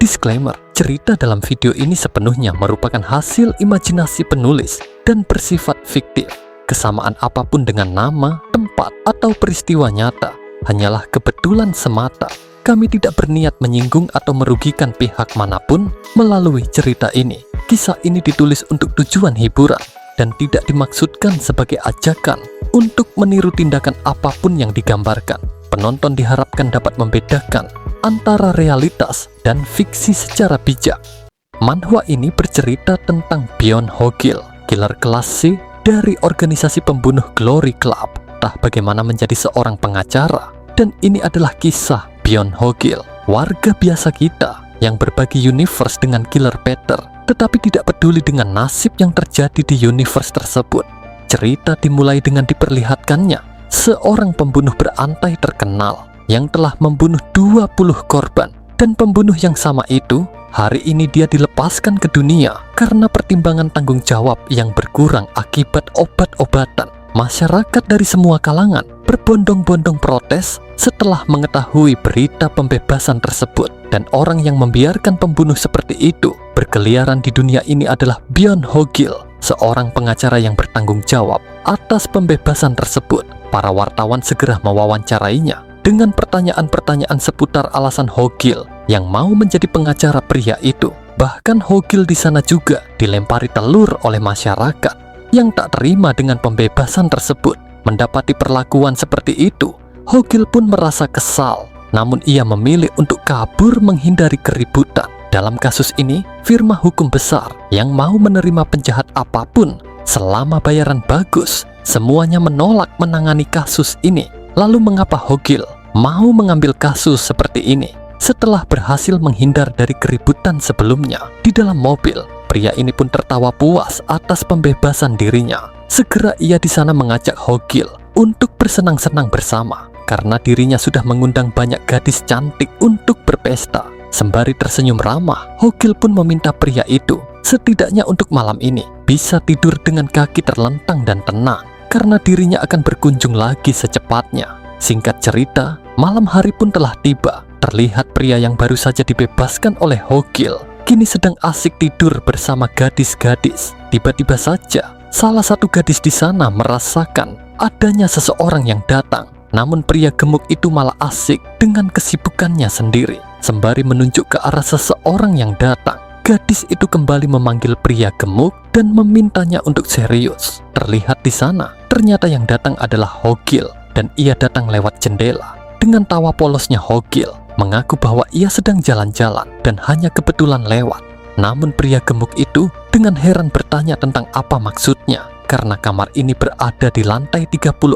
Disclaimer, cerita dalam video ini sepenuhnya merupakan hasil imajinasi penulis dan bersifat fiktif. Kesamaan apapun dengan nama, tempat, atau peristiwa nyata hanyalah kebetulan semata. Kami tidak berniat menyinggung atau merugikan pihak manapun melalui cerita ini. Kisah ini ditulis untuk tujuan hiburan dan tidak dimaksudkan sebagai ajakan untuk meniru tindakan apapun yang digambarkan. Penonton diharapkan dapat membedakan antara realitas dan fiksi secara bijak. Manhwa ini bercerita tentang Byeon Ho-gil, killer kelas C dari organisasi pembunuh Glory Club. Entah bagaimana menjadi seorang pengacara, dan ini adalah kisah Byeon Ho-gil, warga biasa kita yang berbagi universe dengan killer Peter, tetapi tidak peduli dengan nasib yang terjadi di universe tersebut. Cerita dimulai dengan diperlihatkannya seorang pembunuh berantai terkenal yang telah membunuh 20 korban, dan pembunuh yang sama itu hari ini dia dilepaskan ke dunia karena pertimbangan tanggung jawab yang berkurang akibat obat-obatan. Masyarakat dari semua kalangan berbondong-bondong protes setelah mengetahui berita pembebasan tersebut, dan orang yang membiarkan pembunuh seperti itu berkeliaran di dunia ini adalah Byeon Ho-gil, seorang pengacara yang bertanggung jawab atas pembebasan tersebut. Para wartawan segera mewawancarainya dengan pertanyaan-pertanyaan seputar alasan Ho-gil yang mau menjadi pengacara pria itu. Bahkan Ho-gil di sana juga dilempari telur oleh masyarakat yang tak terima dengan pembebasan tersebut. Mendapati perlakuan seperti itu, Ho-gil pun merasa kesal, namun ia memilih untuk kabur menghindari keributan. Dalam kasus ini, firma hukum besar yang mau menerima penjahat apapun selama bayaran bagus, semuanya menolak menangani kasus ini. Lalu mengapa Ho-gil mau mengambil kasus seperti ini? Setelah berhasil menghindar dari keributan sebelumnya di dalam mobil, pria ini pun tertawa puas atas pembebasan dirinya. Segera ia di sana mengajak Ho-gil untuk bersenang-senang bersama karena dirinya sudah mengundang banyak gadis cantik untuk berpesta. Sembari tersenyum ramah, Ho-gil pun meminta pria itu setidaknya untuk malam ini bisa tidur dengan kaki terlentang dan tenang karena dirinya akan berkunjung lagi secepatnya. Singkat cerita, malam hari pun telah tiba. Terlihat pria yang baru saja dibebaskan oleh Ho-gil kini sedang asik tidur bersama gadis-gadis. Tiba-tiba saja, salah satu gadis di sana merasakan adanya seseorang yang datang. Namun pria gemuk itu malah asik dengan kesibukannya sendiri. Sembari menunjuk ke arah seseorang yang datang, gadis itu kembali memanggil pria gemuk dan memintanya untuk serius. Terlihat di sana, ternyata yang datang adalah Ho-gil, dan ia datang lewat jendela. Dengan tawa polosnya, Ho-gil mengaku bahwa ia sedang jalan-jalan dan hanya kebetulan lewat. Namun pria gemuk itu dengan heran bertanya tentang apa maksudnya, karena kamar ini berada di lantai 34.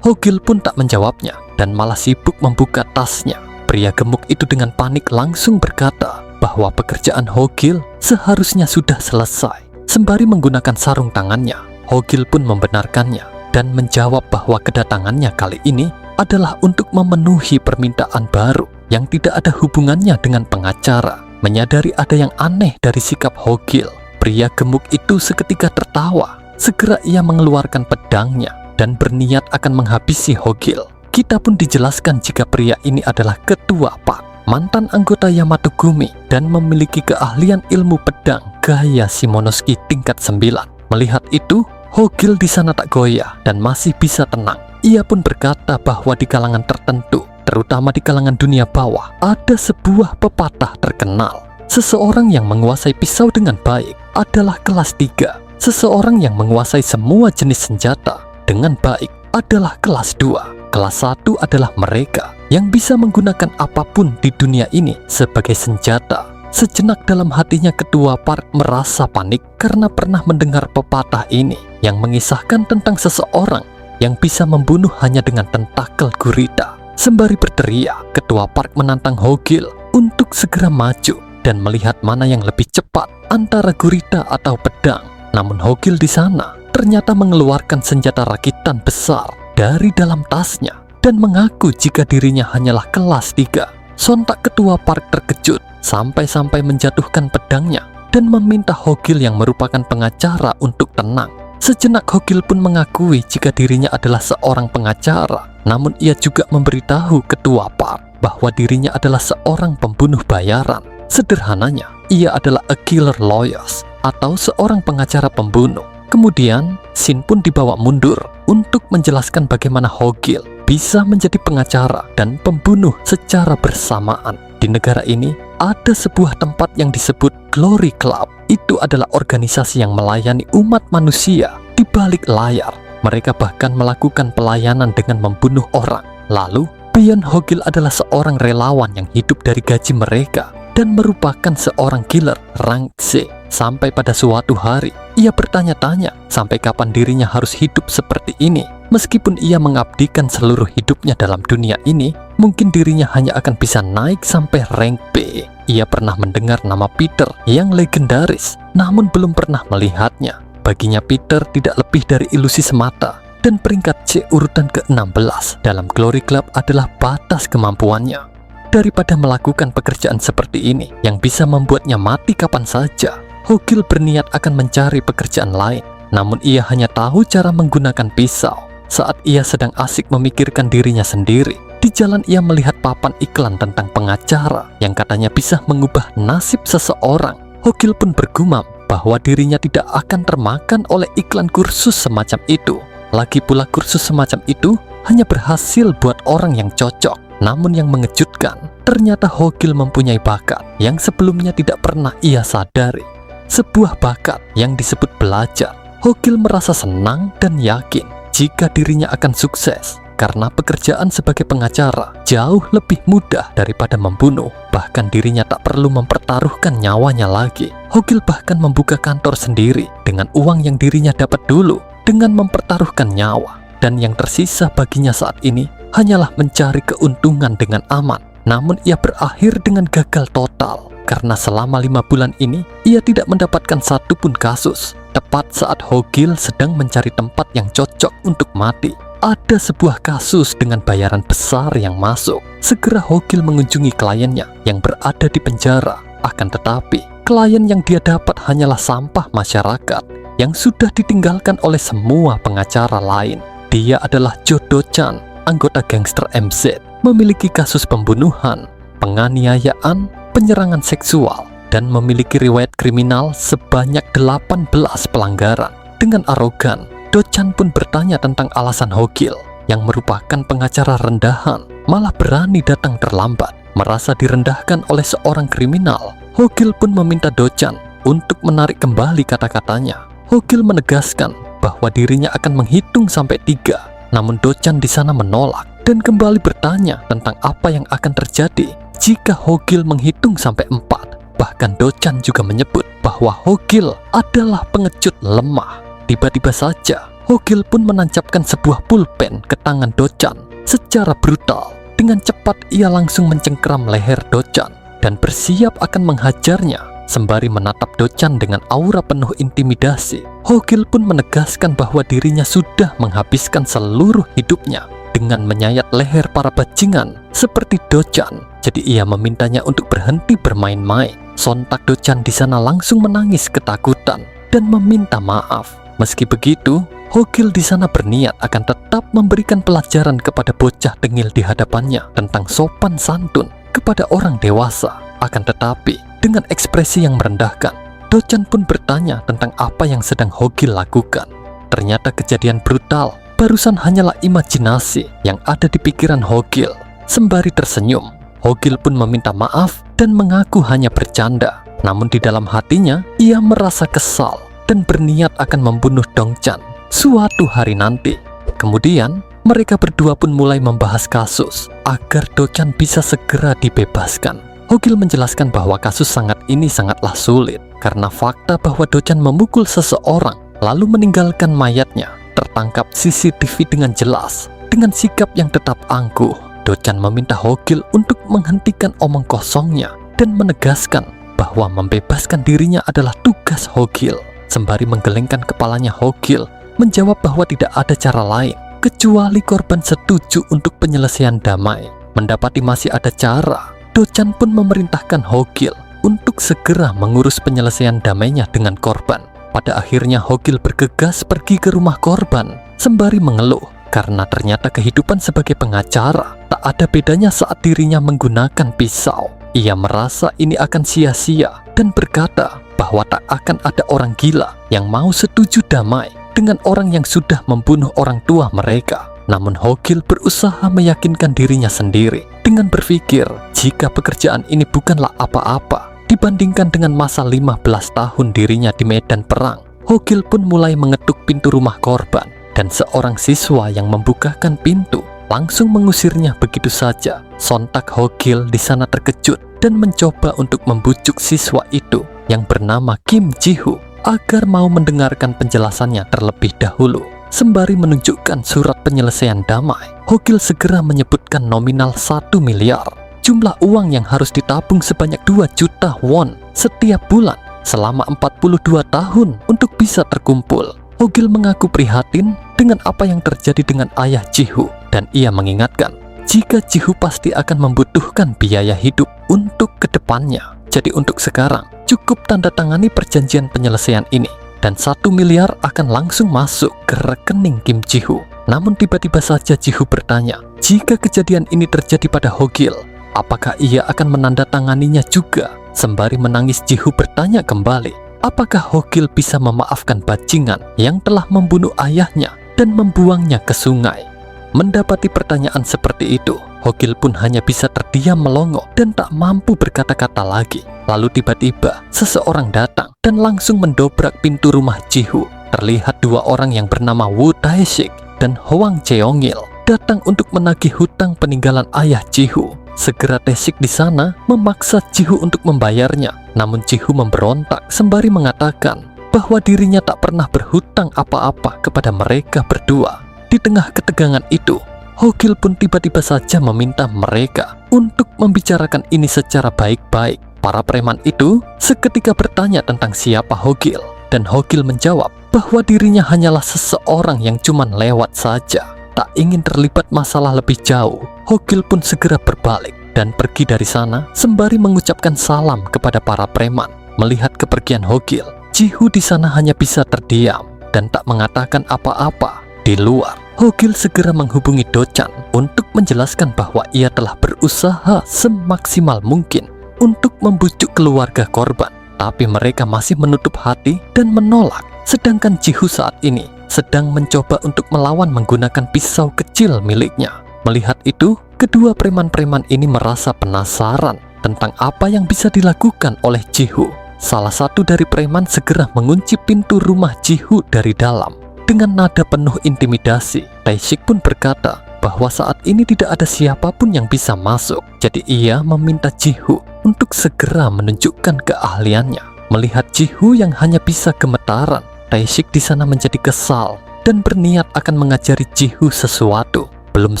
Ho-gil pun tak menjawabnya dan malah sibuk membuka tasnya. Pria gemuk itu dengan panik langsung berkata bahwa pekerjaan Ho-gil seharusnya sudah selesai. Sembari menggunakan sarung tangannya, Ho-gil pun membenarkannya dan menjawab bahwa kedatangannya kali ini adalah untuk memenuhi permintaan baru yang tidak ada hubungannya dengan pengacara. Menyadari ada yang aneh dari sikap Ho-gil, pria gemuk itu seketika tertawa. Segera ia mengeluarkan pedangnya dan berniat akan menghabisi Ho-gil. Kita pun dijelaskan jika pria ini adalah ketua PAK, mantan anggota Yamato Gumi, dan memiliki keahlian ilmu pedang gaya Shimonoseki tingkat 9. Melihat itu, Ho-gil di sana tak goyah dan masih bisa tenang. Ia pun berkata bahwa di kalangan tertentu, terutama di kalangan dunia bawah, ada sebuah pepatah terkenal. Seseorang yang menguasai pisau dengan baik adalah kelas 3. Seseorang yang menguasai semua jenis senjata dengan baik adalah kelas 2. Kelas 1 adalah mereka yang bisa menggunakan apapun di dunia ini sebagai senjata. Sejenak dalam hatinya ketua Park merasa panik karena pernah mendengar pepatah ini yang mengisahkan tentang seseorang yang bisa membunuh hanya dengan tentakel gurita. Sembari berteriak, ketua Park menantang Ho-gil untuk segera maju dan melihat mana yang lebih cepat antara gurita atau pedang. Namun Ho-gil di sana ternyata mengeluarkan senjata rakitan besar dari dalam tasnya dan mengaku jika dirinya hanyalah kelas 3. Sontak ketua Park terkejut sampai-sampai menjatuhkan pedangnya dan meminta Ho-gil yang merupakan pengacara untuk tenang. Sejenak Ho-gil pun mengakui jika dirinya adalah seorang pengacara, namun ia juga memberitahu ketua Park bahwa dirinya adalah seorang pembunuh bayaran. Sederhananya, ia adalah a killer lawyers atau seorang pengacara pembunuh. Kemudian, Shin pun dibawa mundur untuk menjelaskan bagaimana Hogil bisa menjadi pengacara dan pembunuh secara bersamaan. Di negara ini, ada sebuah tempat yang disebut Glory Club. Itu adalah organisasi yang melayani umat manusia di balik layar. Mereka bahkan melakukan pelayanan dengan membunuh orang. Lalu, Byeon Hogil adalah seorang relawan yang hidup dari gaji mereka dan merupakan seorang killer rank C. Sampai pada suatu hari, ia bertanya-tanya sampai kapan dirinya harus hidup seperti ini. Meskipun ia mengabdikan seluruh hidupnya dalam dunia ini, mungkin dirinya hanya akan bisa naik sampai rank B. Ia pernah mendengar nama Peter yang legendaris, namun belum pernah melihatnya. Baginya Peter tidak lebih dari ilusi semata, dan peringkat C urutan ke-16 dalam Glory Club adalah batas kemampuannya. Daripada melakukan pekerjaan seperti ini yang bisa membuatnya mati kapan saja, Hogil berniat akan mencari pekerjaan lain. Namun ia hanya tahu cara menggunakan pisau. Saat ia sedang asik memikirkan dirinya sendiri, di jalan ia melihat papan iklan tentang pengacara yang katanya bisa mengubah nasib seseorang. Hogil pun bergumam bahwa dirinya tidak akan termakan oleh iklan kursus semacam itu. Lagi pula kursus semacam itu hanya berhasil buat orang yang cocok. Namun yang mengejutkan, ternyata Hogil mempunyai bakat yang sebelumnya tidak pernah ia sadari. Sebuah bakat yang disebut belajar. Hogil merasa senang dan yakin jika dirinya akan sukses, karena pekerjaan sebagai pengacara jauh lebih mudah daripada membunuh. Bahkan dirinya tak perlu mempertaruhkan nyawanya lagi. Hogil bahkan membuka kantor sendiri dengan uang yang dirinya dapat dulu dengan mempertaruhkan nyawa. Dan yang tersisa baginya saat ini hanyalah mencari keuntungan dengan aman. Namun ia berakhir dengan gagal total, karena selama 5 bulan ini ia tidak mendapatkan satupun kasus. Tepat saat Hogil sedang mencari tempat yang cocok untuk mati, ada sebuah kasus dengan bayaran besar yang masuk. Segera Hogil mengunjungi kliennya yang berada di penjara. Akan tetapi, klien yang dia dapat hanyalah sampah masyarakat yang sudah ditinggalkan oleh semua pengacara lain. Dia adalah Jo Do-chan, anggota gangster MZ, memiliki kasus pembunuhan, penganiayaan, penyerangan seksual, dan memiliki riwayat kriminal sebanyak 18 pelanggaran. Dengan arogan, Do-chan pun bertanya tentang alasan Hogil yang merupakan pengacara rendahan, malah berani datang terlambat. Merasa direndahkan oleh seorang kriminal, Hogil pun meminta Do-chan untuk menarik kembali kata-katanya. Hogil menegaskan bahwa dirinya akan menghitung sampai 3. Namun Do-chan di sana menolak dan kembali bertanya tentang apa yang akan terjadi jika Hogil menghitung sampai 4. Bahkan Do-chan juga menyebut bahwa Hogil adalah pengecut lemah. Tiba-tiba saja Hogil pun menancapkan sebuah pulpen ke tangan Do-chan secara brutal. Dengan cepat ia langsung mencengkeram leher Do-chan dan bersiap akan menghajarnya. Sembari menatap Do-chan dengan aura penuh intimidasi, Hogil pun menegaskan bahwa dirinya sudah menghabiskan seluruh hidupnya dengan menyayat leher para bajingan seperti Do-chan. Jadi ia memintanya untuk berhenti bermain-main. Sontak Do-chan di sana langsung menangis ketakutan dan meminta maaf. Meski begitu, Hogil di sana berniat akan tetap memberikan pelajaran kepada bocah tengil di hadapannya tentang sopan santun kepada orang dewasa. Akan tetapi, dengan ekspresi yang merendahkan, Do-chan pun bertanya tentang apa yang sedang Hogil lakukan. Ternyata kejadian brutal barusan hanyalah imajinasi yang ada di pikiran Hogil. Sembari tersenyum, Hogil pun meminta maaf dan mengaku hanya bercanda. Namun di dalam hatinya, ia merasa kesal dan berniat akan membunuh Do-chan suatu hari nanti. Kemudian, mereka berdua pun mulai membahas kasus agar Do-chan bisa segera dibebaskan. Hogil menjelaskan bahwa kasus ini sangatlah sulit karena fakta bahwa Do-chan memukul seseorang lalu meninggalkan mayatnya tertangkap CCTV dengan jelas. Dengan sikap yang tetap angkuh, Do-chan meminta Hogil untuk menghentikan omong kosongnya dan menegaskan bahwa membebaskan dirinya adalah tugas Hogil. Sembari menggelengkan kepalanya, Hogil menjawab bahwa tidak ada cara lain kecuali korban setuju untuk penyelesaian damai. Mendapati masih ada cara, Do-chan pun memerintahkan Hogil untuk segera mengurus penyelesaian damainya dengan korban. Pada akhirnya Hogil bergegas pergi ke rumah korban sembari mengeluh karena ternyata kehidupan sebagai pengacara tak ada bedanya saat dirinya menggunakan pisau. Ia merasa ini akan sia-sia dan berkata bahwa tak akan ada orang gila yang mau setuju damai dengan orang yang sudah membunuh orang tua mereka. Namun Hogil berusaha meyakinkan dirinya sendiri dengan berpikir jika pekerjaan ini bukanlah apa-apa dibandingkan dengan masa 15 tahun dirinya di medan perang. Hogil pun mulai mengetuk pintu rumah korban dan seorang siswa yang membukakan pintu langsung mengusirnya begitu saja. Sontak Hogil di sana terkejut dan mencoba untuk membujuk siswa itu yang bernama Kim Ji-hoo agar mau mendengarkan penjelasannya terlebih dahulu. Sembari menunjukkan surat penyelesaian damai, Hogil segera menyebutkan nominal 1 miliar, jumlah uang yang harus ditabung sebanyak 2 juta won setiap bulan selama 42 tahun untuk bisa terkumpul. Hogil mengaku prihatin dengan apa yang terjadi dengan ayah Ji-hoo dan ia mengingatkan jika Ji-hoo pasti akan membutuhkan biaya hidup untuk kedepannya. Jadi untuk sekarang cukup tanda tangani perjanjian penyelesaian ini dan 1 miliar akan langsung masuk ke rekening Kim Ji-hoo. Namun tiba-tiba saja Ji-hoo bertanya jika kejadian ini terjadi pada Hogil, apakah ia akan menandatanganinya juga? Sembari menangis Ji-hoo bertanya kembali, apakah Hogil bisa memaafkan bajingan yang telah membunuh ayahnya dan membuangnya ke sungai? Mendapati pertanyaan seperti itu, Hogil pun hanya bisa terdiam melongo dan tak mampu berkata-kata lagi. Lalu tiba-tiba seseorang datang dan langsung mendobrak pintu rumah Ji-hoo. Terlihat 2 orang yang bernama Woo Tae-sik dan Hwang Cheong-il datang untuk menagih hutang peninggalan ayah Ji-hoo. Segera Tae-sik di sana memaksa Ji-hoo untuk membayarnya. Namun Ji-hoo memberontak sembari mengatakan bahwa dirinya tak pernah berhutang apa-apa kepada mereka berdua. Di tengah ketegangan itu, Hogil pun tiba-tiba saja meminta mereka untuk membicarakan ini secara baik-baik. Para preman itu seketika bertanya tentang siapa Hogil, dan Hogil menjawab bahwa dirinya hanyalah seseorang yang cuman lewat saja, tak ingin terlibat masalah lebih jauh. Hogil pun segera berbalik dan pergi dari sana sembari mengucapkan salam kepada para preman. Melihat kepergian Hogil, Ji-hoo di sana hanya bisa terdiam dan tak mengatakan apa-apa. Di luar, Hogil segera menghubungi Do-chan untuk menjelaskan bahwa ia telah berusaha semaksimal mungkin untuk membujuk keluarga korban, tapi mereka masih menutup hati dan menolak. Sedangkan Ji-hoo saat ini sedang mencoba untuk melawan menggunakan pisau kecil miliknya. Melihat itu, kedua preman-preman ini merasa penasaran tentang apa yang bisa dilakukan oleh Ji-hoo. Salah satu dari preman segera mengunci pintu rumah Ji-hoo dari dalam. Dengan nada penuh intimidasi, Tae-sik pun berkata bahwa saat ini tidak ada siapapun yang bisa masuk. Jadi ia meminta Ji-hoo untuk segera menunjukkan keahliannya. Melihat Ji-hoo yang hanya bisa gemetaran, Tae-sik di sana menjadi kesal dan berniat akan mengajari Ji-hoo sesuatu. Belum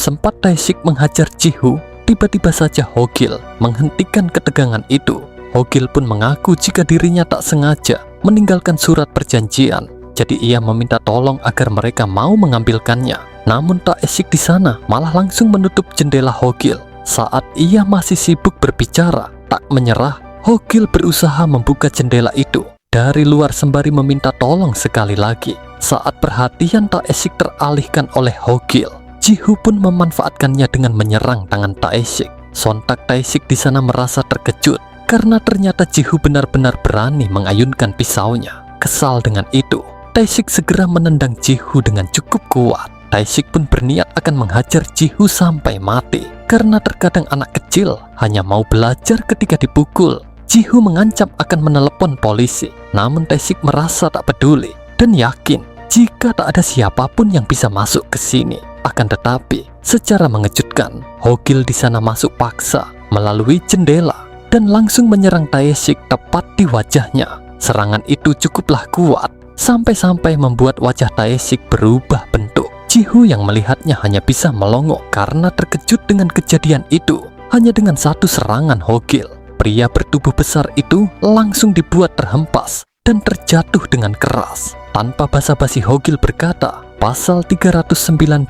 sempat Tae-sik menghajar Ji-hoo, tiba-tiba saja Hogil menghentikan ketegangan itu. Hogil pun mengaku jika dirinya tak sengaja meninggalkan surat perjanjian. Jadi ia meminta tolong agar mereka mau mengambilkannya. Namun Tae-sik di sana malah langsung menutup jendela Hogil. Saat ia masih sibuk berbicara, tak menyerah, Hogil berusaha membuka jendela itu dari luar sembari meminta tolong sekali lagi. Saat perhatian Tae-sik teralihkan oleh Hogil, Ji-hoo pun memanfaatkannya dengan menyerang tangan Tae-sik. Sontak Tae-sik di sana merasa terkejut karena ternyata Ji-hoo benar-benar berani mengayunkan pisaunya. Kesal dengan itu, Tae-sik segera menendang Ji-hoo dengan cukup kuat. Tae-sik pun berniat akan menghajar Ji-hoo sampai mati. Karena terkadang anak kecil hanya mau belajar ketika dipukul, Ji-hoo mengancam akan menelepon polisi. Namun Tae-sik merasa tak peduli dan yakin jika tak ada siapapun yang bisa masuk ke sini. Akan tetapi, secara mengejutkan, Hogil di sana masuk paksa melalui jendela dan langsung menyerang Tae-sik tepat di wajahnya. Serangan itu cukuplah kuat, sampai-sampai membuat wajah Tae-sik berubah bentuk. Ji-hoo yang melihatnya hanya bisa melongo karena terkejut dengan kejadian itu. Hanya dengan satu serangan Hogil, pria bertubuh besar itu langsung dibuat terhempas dan terjatuh dengan keras. Tanpa basa-basi Hogil berkata, Pasal 319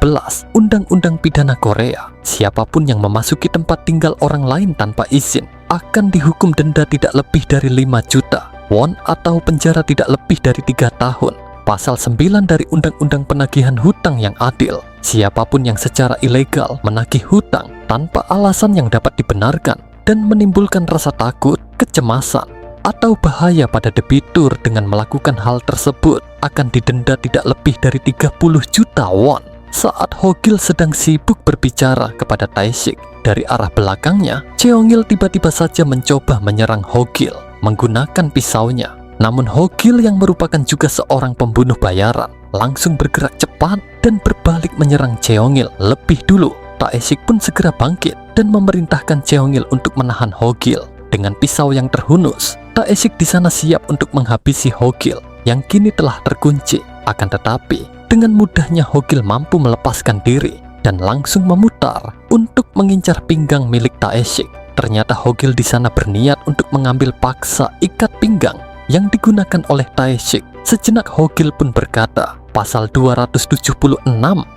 Undang-Undang Pidana Korea, siapapun yang memasuki tempat tinggal orang lain tanpa izin akan dihukum denda tidak lebih dari 5 juta won atau penjara tidak lebih dari 3 tahun. Pasal 9 dari Undang-Undang Penagihan Hutang yang Adil, siapapun yang secara ilegal menagih hutang tanpa alasan yang dapat dibenarkan dan menimbulkan rasa takut, kecemasan, atau bahaya pada debitur dengan melakukan hal tersebut akan didenda tidak lebih dari 30 juta won. Saat Hogil sedang sibuk berbicara kepada Tae-sik, dari arah belakangnya, Cheongil tiba-tiba saja mencoba menyerang Hogil menggunakan pisaunya. Namun Hogil yang merupakan juga seorang pembunuh bayaran langsung bergerak cepat dan berbalik menyerang Cheongil lebih dulu. Tae-sik pun segera bangkit dan memerintahkan Cheongil untuk menahan Hogil dengan pisau yang terhunus. Tae-sik di sana siap untuk menghabisi Hogil yang kini telah terkunci. Akan tetapi, dengan mudahnya Hogil mampu melepaskan diri dan langsung memutar untuk mengincar pinggang milik Tae-sik. Ternyata Hogil di sana berniat untuk mengambil paksa ikat pinggang yang digunakan oleh Tae-sik. Sejenak Hogil pun berkata, pasal 276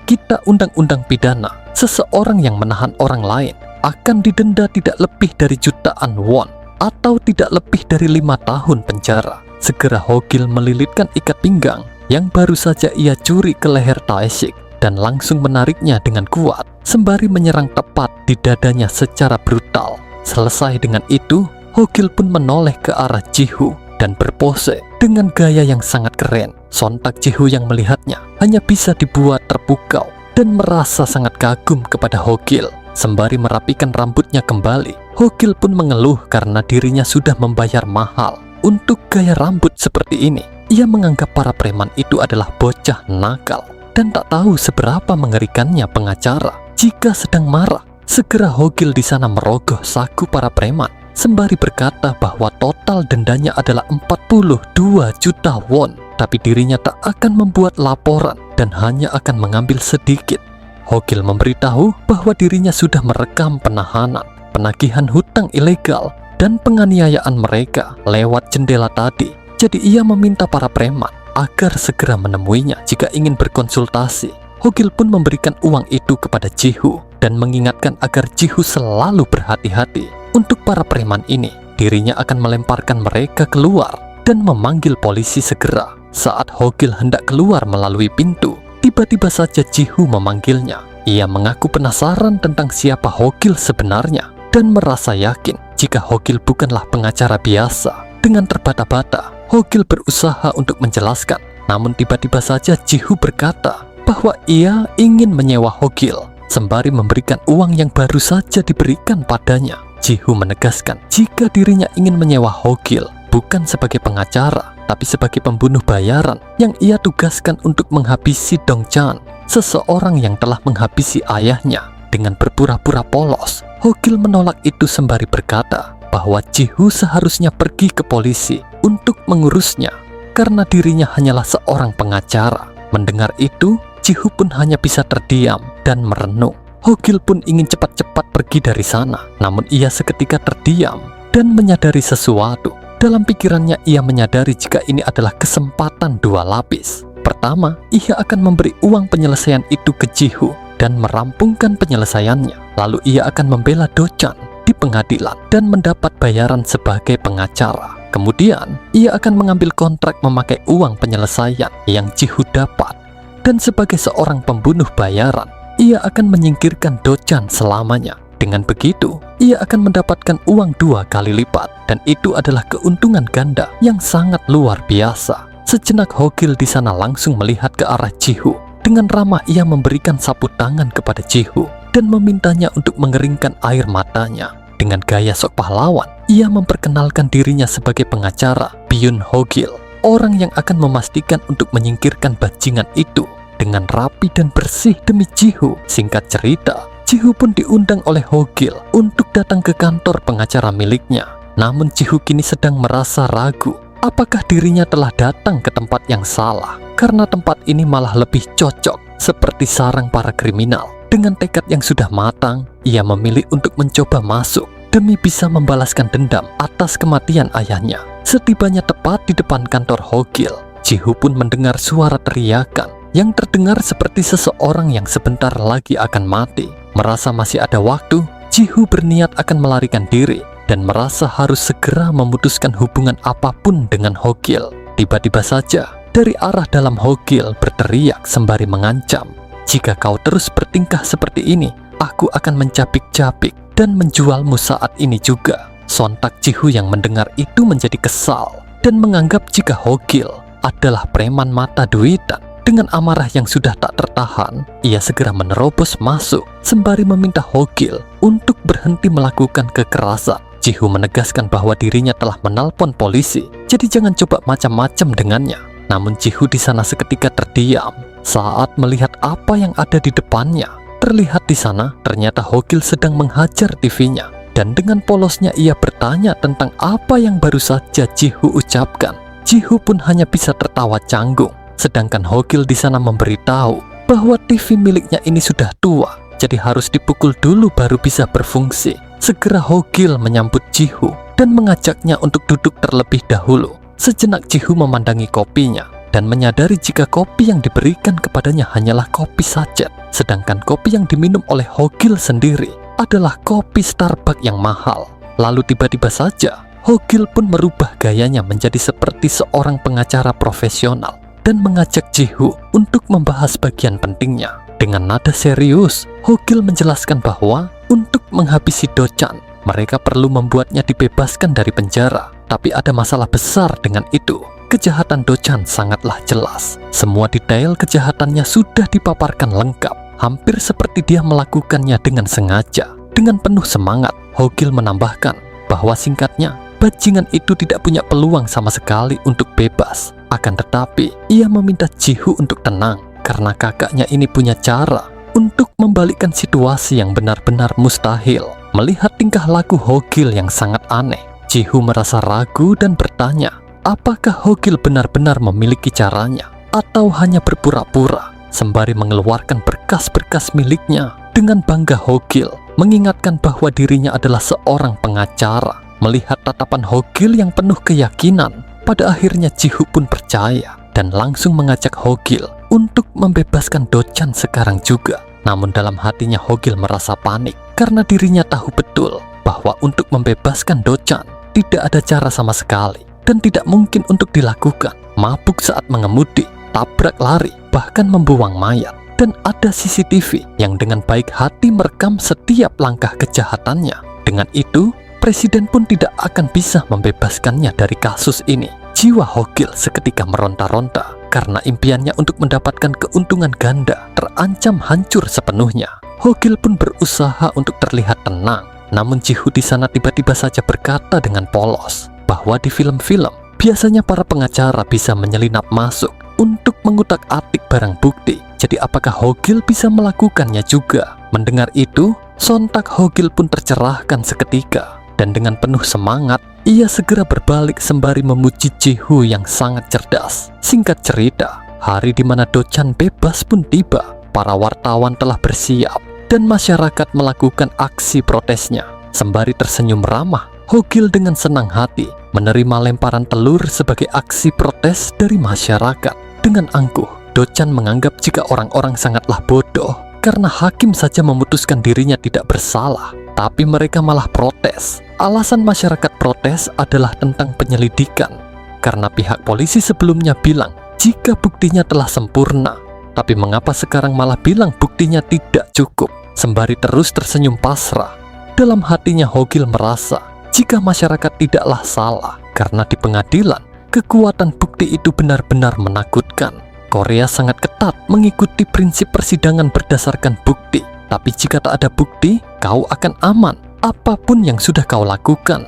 Kitab Undang-Undang Pidana, seseorang yang menahan orang lain akan didenda tidak lebih dari jutaan won atau tidak lebih dari 5 tahun penjara. Segera Hogil melilitkan ikat pinggang yang baru saja ia curi ke leher Tae-sik dan langsung menariknya dengan kuat sembari menyerang tepat di dadanya secara brutal. Selesai dengan itu, Hogil pun menoleh ke arah Ji-hu dan berpose dengan gaya yang sangat keren. Sontak Ji-hu yang melihatnya hanya bisa dibuat terpukau dan merasa sangat kagum kepada Hogil. Sembari merapikan rambutnya kembali, Hogil pun mengeluh karena dirinya sudah membayar mahal untuk gaya rambut seperti ini. Ia menganggap para preman itu adalah bocah nakal dan tak tahu seberapa mengerikannya pengacara jika sedang marah. Segera Hogil di sana merogoh saku para preman sembari berkata bahwa total dendanya adalah 42 juta won, tapi dirinya tak akan membuat laporan dan hanya akan mengambil sedikit. Hogil memberitahu bahwa dirinya sudah merekam penahanan, penagihan hutang ilegal, dan penganiayaan mereka lewat jendela tadi. Jadi ia meminta para preman agar segera menemuinya jika ingin berkonsultasi. Hogil pun memberikan uang itu kepada Ji-hu dan mengingatkan agar Ji-hu selalu berhati-hati. Untuk para preman ini, dirinya akan melemparkan mereka keluar dan memanggil polisi segera. Saat Hogil hendak keluar melalui pintu, tiba-tiba saja Ji-hu memanggilnya. Ia mengaku penasaran tentang siapa Hogil sebenarnya dan merasa yakin jika Hogil bukanlah pengacara biasa. Dengan terbata-bata, Hogil berusaha untuk menjelaskan. Namun tiba-tiba saja Ji-hu berkata bahwa ia ingin menyewa Hogil sembari memberikan uang yang baru saja diberikan padanya. Ji-hu menegaskan jika dirinya ingin menyewa Hogil bukan sebagai pengacara, tapi sebagai pembunuh bayaran yang ia tugaskan untuk menghabisi Dong-chan, seseorang yang telah menghabisi ayahnya dengan berpura-pura polos. Hogil menolak itu sembari berkata bahwa Ji-hu seharusnya pergi ke polisi untuk mengurusnya karena dirinya hanyalah seorang pengacara. Mendengar itu, Ji-hu pun hanya bisa terdiam dan merenung. Hogil pun ingin cepat-cepat pergi dari sana, namun ia seketika terdiam dan menyadari sesuatu. Dalam pikirannya ia menyadari jika ini adalah kesempatan dua lapis. Pertama, ia akan memberi uang penyelesaian itu ke Ji-hu dan merampungkan penyelesaiannya. Lalu ia akan membela Do-chan di pengadilan dan mendapat bayaran sebagai pengacara. Kemudian, ia akan mengambil kontrak memakai uang penyelesaian yang Ji-hu dapat. Dan sebagai seorang pembunuh bayaran, ia akan menyingkirkan Do-chan selamanya. Dengan begitu, ia akan mendapatkan uang 2 kali lipat, dan itu adalah keuntungan ganda yang sangat luar biasa. Sejenak Hogil di sana langsung melihat ke arah Ji-hu. Dengan ramah ia memberikan sapu tangan kepada Ji-hu dan memintanya untuk mengeringkan air matanya. Dengan gaya sok pahlawan, ia memperkenalkan dirinya sebagai pengacara Byun Hogil, orang yang akan memastikan untuk menyingkirkan bajingan itu dengan rapi dan bersih demi Ji-hu. Singkat cerita, Ji-hu pun diundang oleh Hogil untuk datang ke kantor pengacara miliknya. Namun Ji-hu kini sedang merasa ragu apakah dirinya telah datang ke tempat yang salah, karena tempat ini malah lebih cocok seperti sarang para kriminal. Dengan tekad yang sudah matang, ia memilih untuk mencoba masuk demi bisa membalaskan dendam atas kematian ayahnya. Setibanya tepat di depan kantor Hogil, Ji-hu pun mendengar suara teriakan yang terdengar seperti seseorang yang sebentar lagi akan mati. Merasa masih ada waktu, Ji-hu berniat akan melarikan diri dan merasa harus segera memutuskan hubungan apapun dengan Hogil. Tiba-tiba saja, dari arah dalam Hogil berteriak sembari mengancam, "Jika kau terus bertingkah seperti ini, aku akan mencapik-capik dan menjualmu saat ini juga. Sontak Ji-hu yang mendengar itu menjadi kesal dan menganggap jika Ho-gil adalah preman mata duitan. Dengan amarah yang sudah tak tertahan, ia segera menerobos masuk sembari meminta Ho-gil untuk berhenti melakukan kekerasan. Ji-hu menegaskan bahwa dirinya telah menelpon polisi, jadi jangan coba macam-macam dengannya. Namun Ji-hu di sana seketika terdiam saat melihat apa yang ada di depannya. Terlihat di sana ternyata Ho-gil sedang menghajar TV-nya. Dan dengan polosnya ia bertanya tentang apa yang baru saja Ji-hu ucapkan. Ji-hu pun hanya bisa tertawa canggung. Sedangkan Ho-gil di sana memberitahu bahwa TV miliknya ini sudah tua, jadi harus dipukul dulu baru bisa berfungsi. Segera Ho-gil menyambut Ji-hu dan mengajaknya untuk duduk terlebih dahulu. Sejenak Ji-hu memandangi kopinya dan menyadari jika kopi yang diberikan kepadanya hanyalah kopi sachet. Sedangkan kopi yang diminum oleh Ho-gil sendiri adalah kopi Starbucks yang mahal. Lalu tiba-tiba saja Ho-gil pun merubah gayanya menjadi seperti seorang pengacara profesional dan mengajak Ji-hu untuk membahas bagian pentingnya. Dengan nada serius, Ho-gil menjelaskan bahwa untuk menghabisi Do-chan, mereka perlu membuatnya dibebaskan dari penjara. Tapi ada masalah besar dengan itu. Kejahatan Do-chan sangatlah jelas. Semua detail kejahatannya sudah dipaparkan lengkap. Hampir seperti dia melakukannya dengan sengaja. Dengan penuh semangat, Ho-gil menambahkan bahwa singkatnya, bajingan itu tidak punya peluang sama sekali untuk bebas. Akan tetapi, ia meminta Ji-hu untuk tenang karena kakaknya ini punya cara untuk membalikkan situasi yang benar-benar mustahil. Melihat tingkah laku Ho-gil yang sangat aneh, Ji-hu merasa ragu dan bertanya, apakah Ho-gil benar-benar memiliki caranya atau hanya berpura-pura? Sembari mengeluarkan berkas-berkas miliknya, dengan bangga Ho-gil mengingatkan bahwa dirinya adalah seorang pengacara. Melihat tatapan Ho-gil yang penuh keyakinan, pada akhirnya Ji-hu pun percaya dan langsung mengajak Ho-gil untuk membebaskan Do-chan sekarang juga. Namun dalam hatinya Ho-gil merasa panik karena dirinya tahu betul bahwa untuk membebaskan Do-chan tidak ada cara sama sekali dan tidak mungkin untuk dilakukan. Mabuk saat mengemudi, tabrak lari, bahkan membuang mayat. Dan ada CCTV yang dengan baik hati merekam setiap langkah kejahatannya. Dengan itu, Presiden pun tidak akan bisa membebaskannya dari kasus ini. Jiwa Ho-gil seketika meronta-ronta karena impiannya untuk mendapatkan keuntungan ganda terancam hancur sepenuhnya. Ho-gil pun berusaha untuk terlihat tenang. Namun Ji-hu di sana tiba-tiba saja berkata dengan polos bahwa di film-film biasanya para pengacara bisa menyelinap masuk untuk mengutak-atik barang bukti. Jadi apakah Ho-gil bisa melakukannya juga? Mendengar itu, sontak Ho-gil pun tercerahkan seketika. Dan dengan penuh semangat, ia segera berbalik sembari memuji Ji-hu yang sangat cerdas. Singkat cerita, hari di mana Do-chan bebas pun tiba. Para wartawan telah bersiap dan masyarakat melakukan aksi protesnya. Sembari tersenyum ramah, Ho-gil dengan senang hati menerima lemparan telur sebagai aksi protes dari masyarakat. Dengan angkuh, Do-chan menganggap jika orang-orang sangatlah bodoh karena hakim saja memutuskan dirinya tidak bersalah. Tapi mereka malah protes. Alasan masyarakat protes adalah tentang penyelidikan. Karena pihak polisi sebelumnya bilang jika buktinya telah sempurna. Tapi mengapa sekarang malah bilang buktinya tidak cukup? Sembari terus tersenyum pasrah. Dalam hatinya Ho-gil merasa jika masyarakat tidaklah salah. Karena di pengadilan, kekuatan bukti itu benar-benar menakutkan. Korea sangat ketat mengikuti prinsip persidangan berdasarkan bukti. Tapi jika tak ada bukti, kau akan aman apapun yang sudah kau lakukan.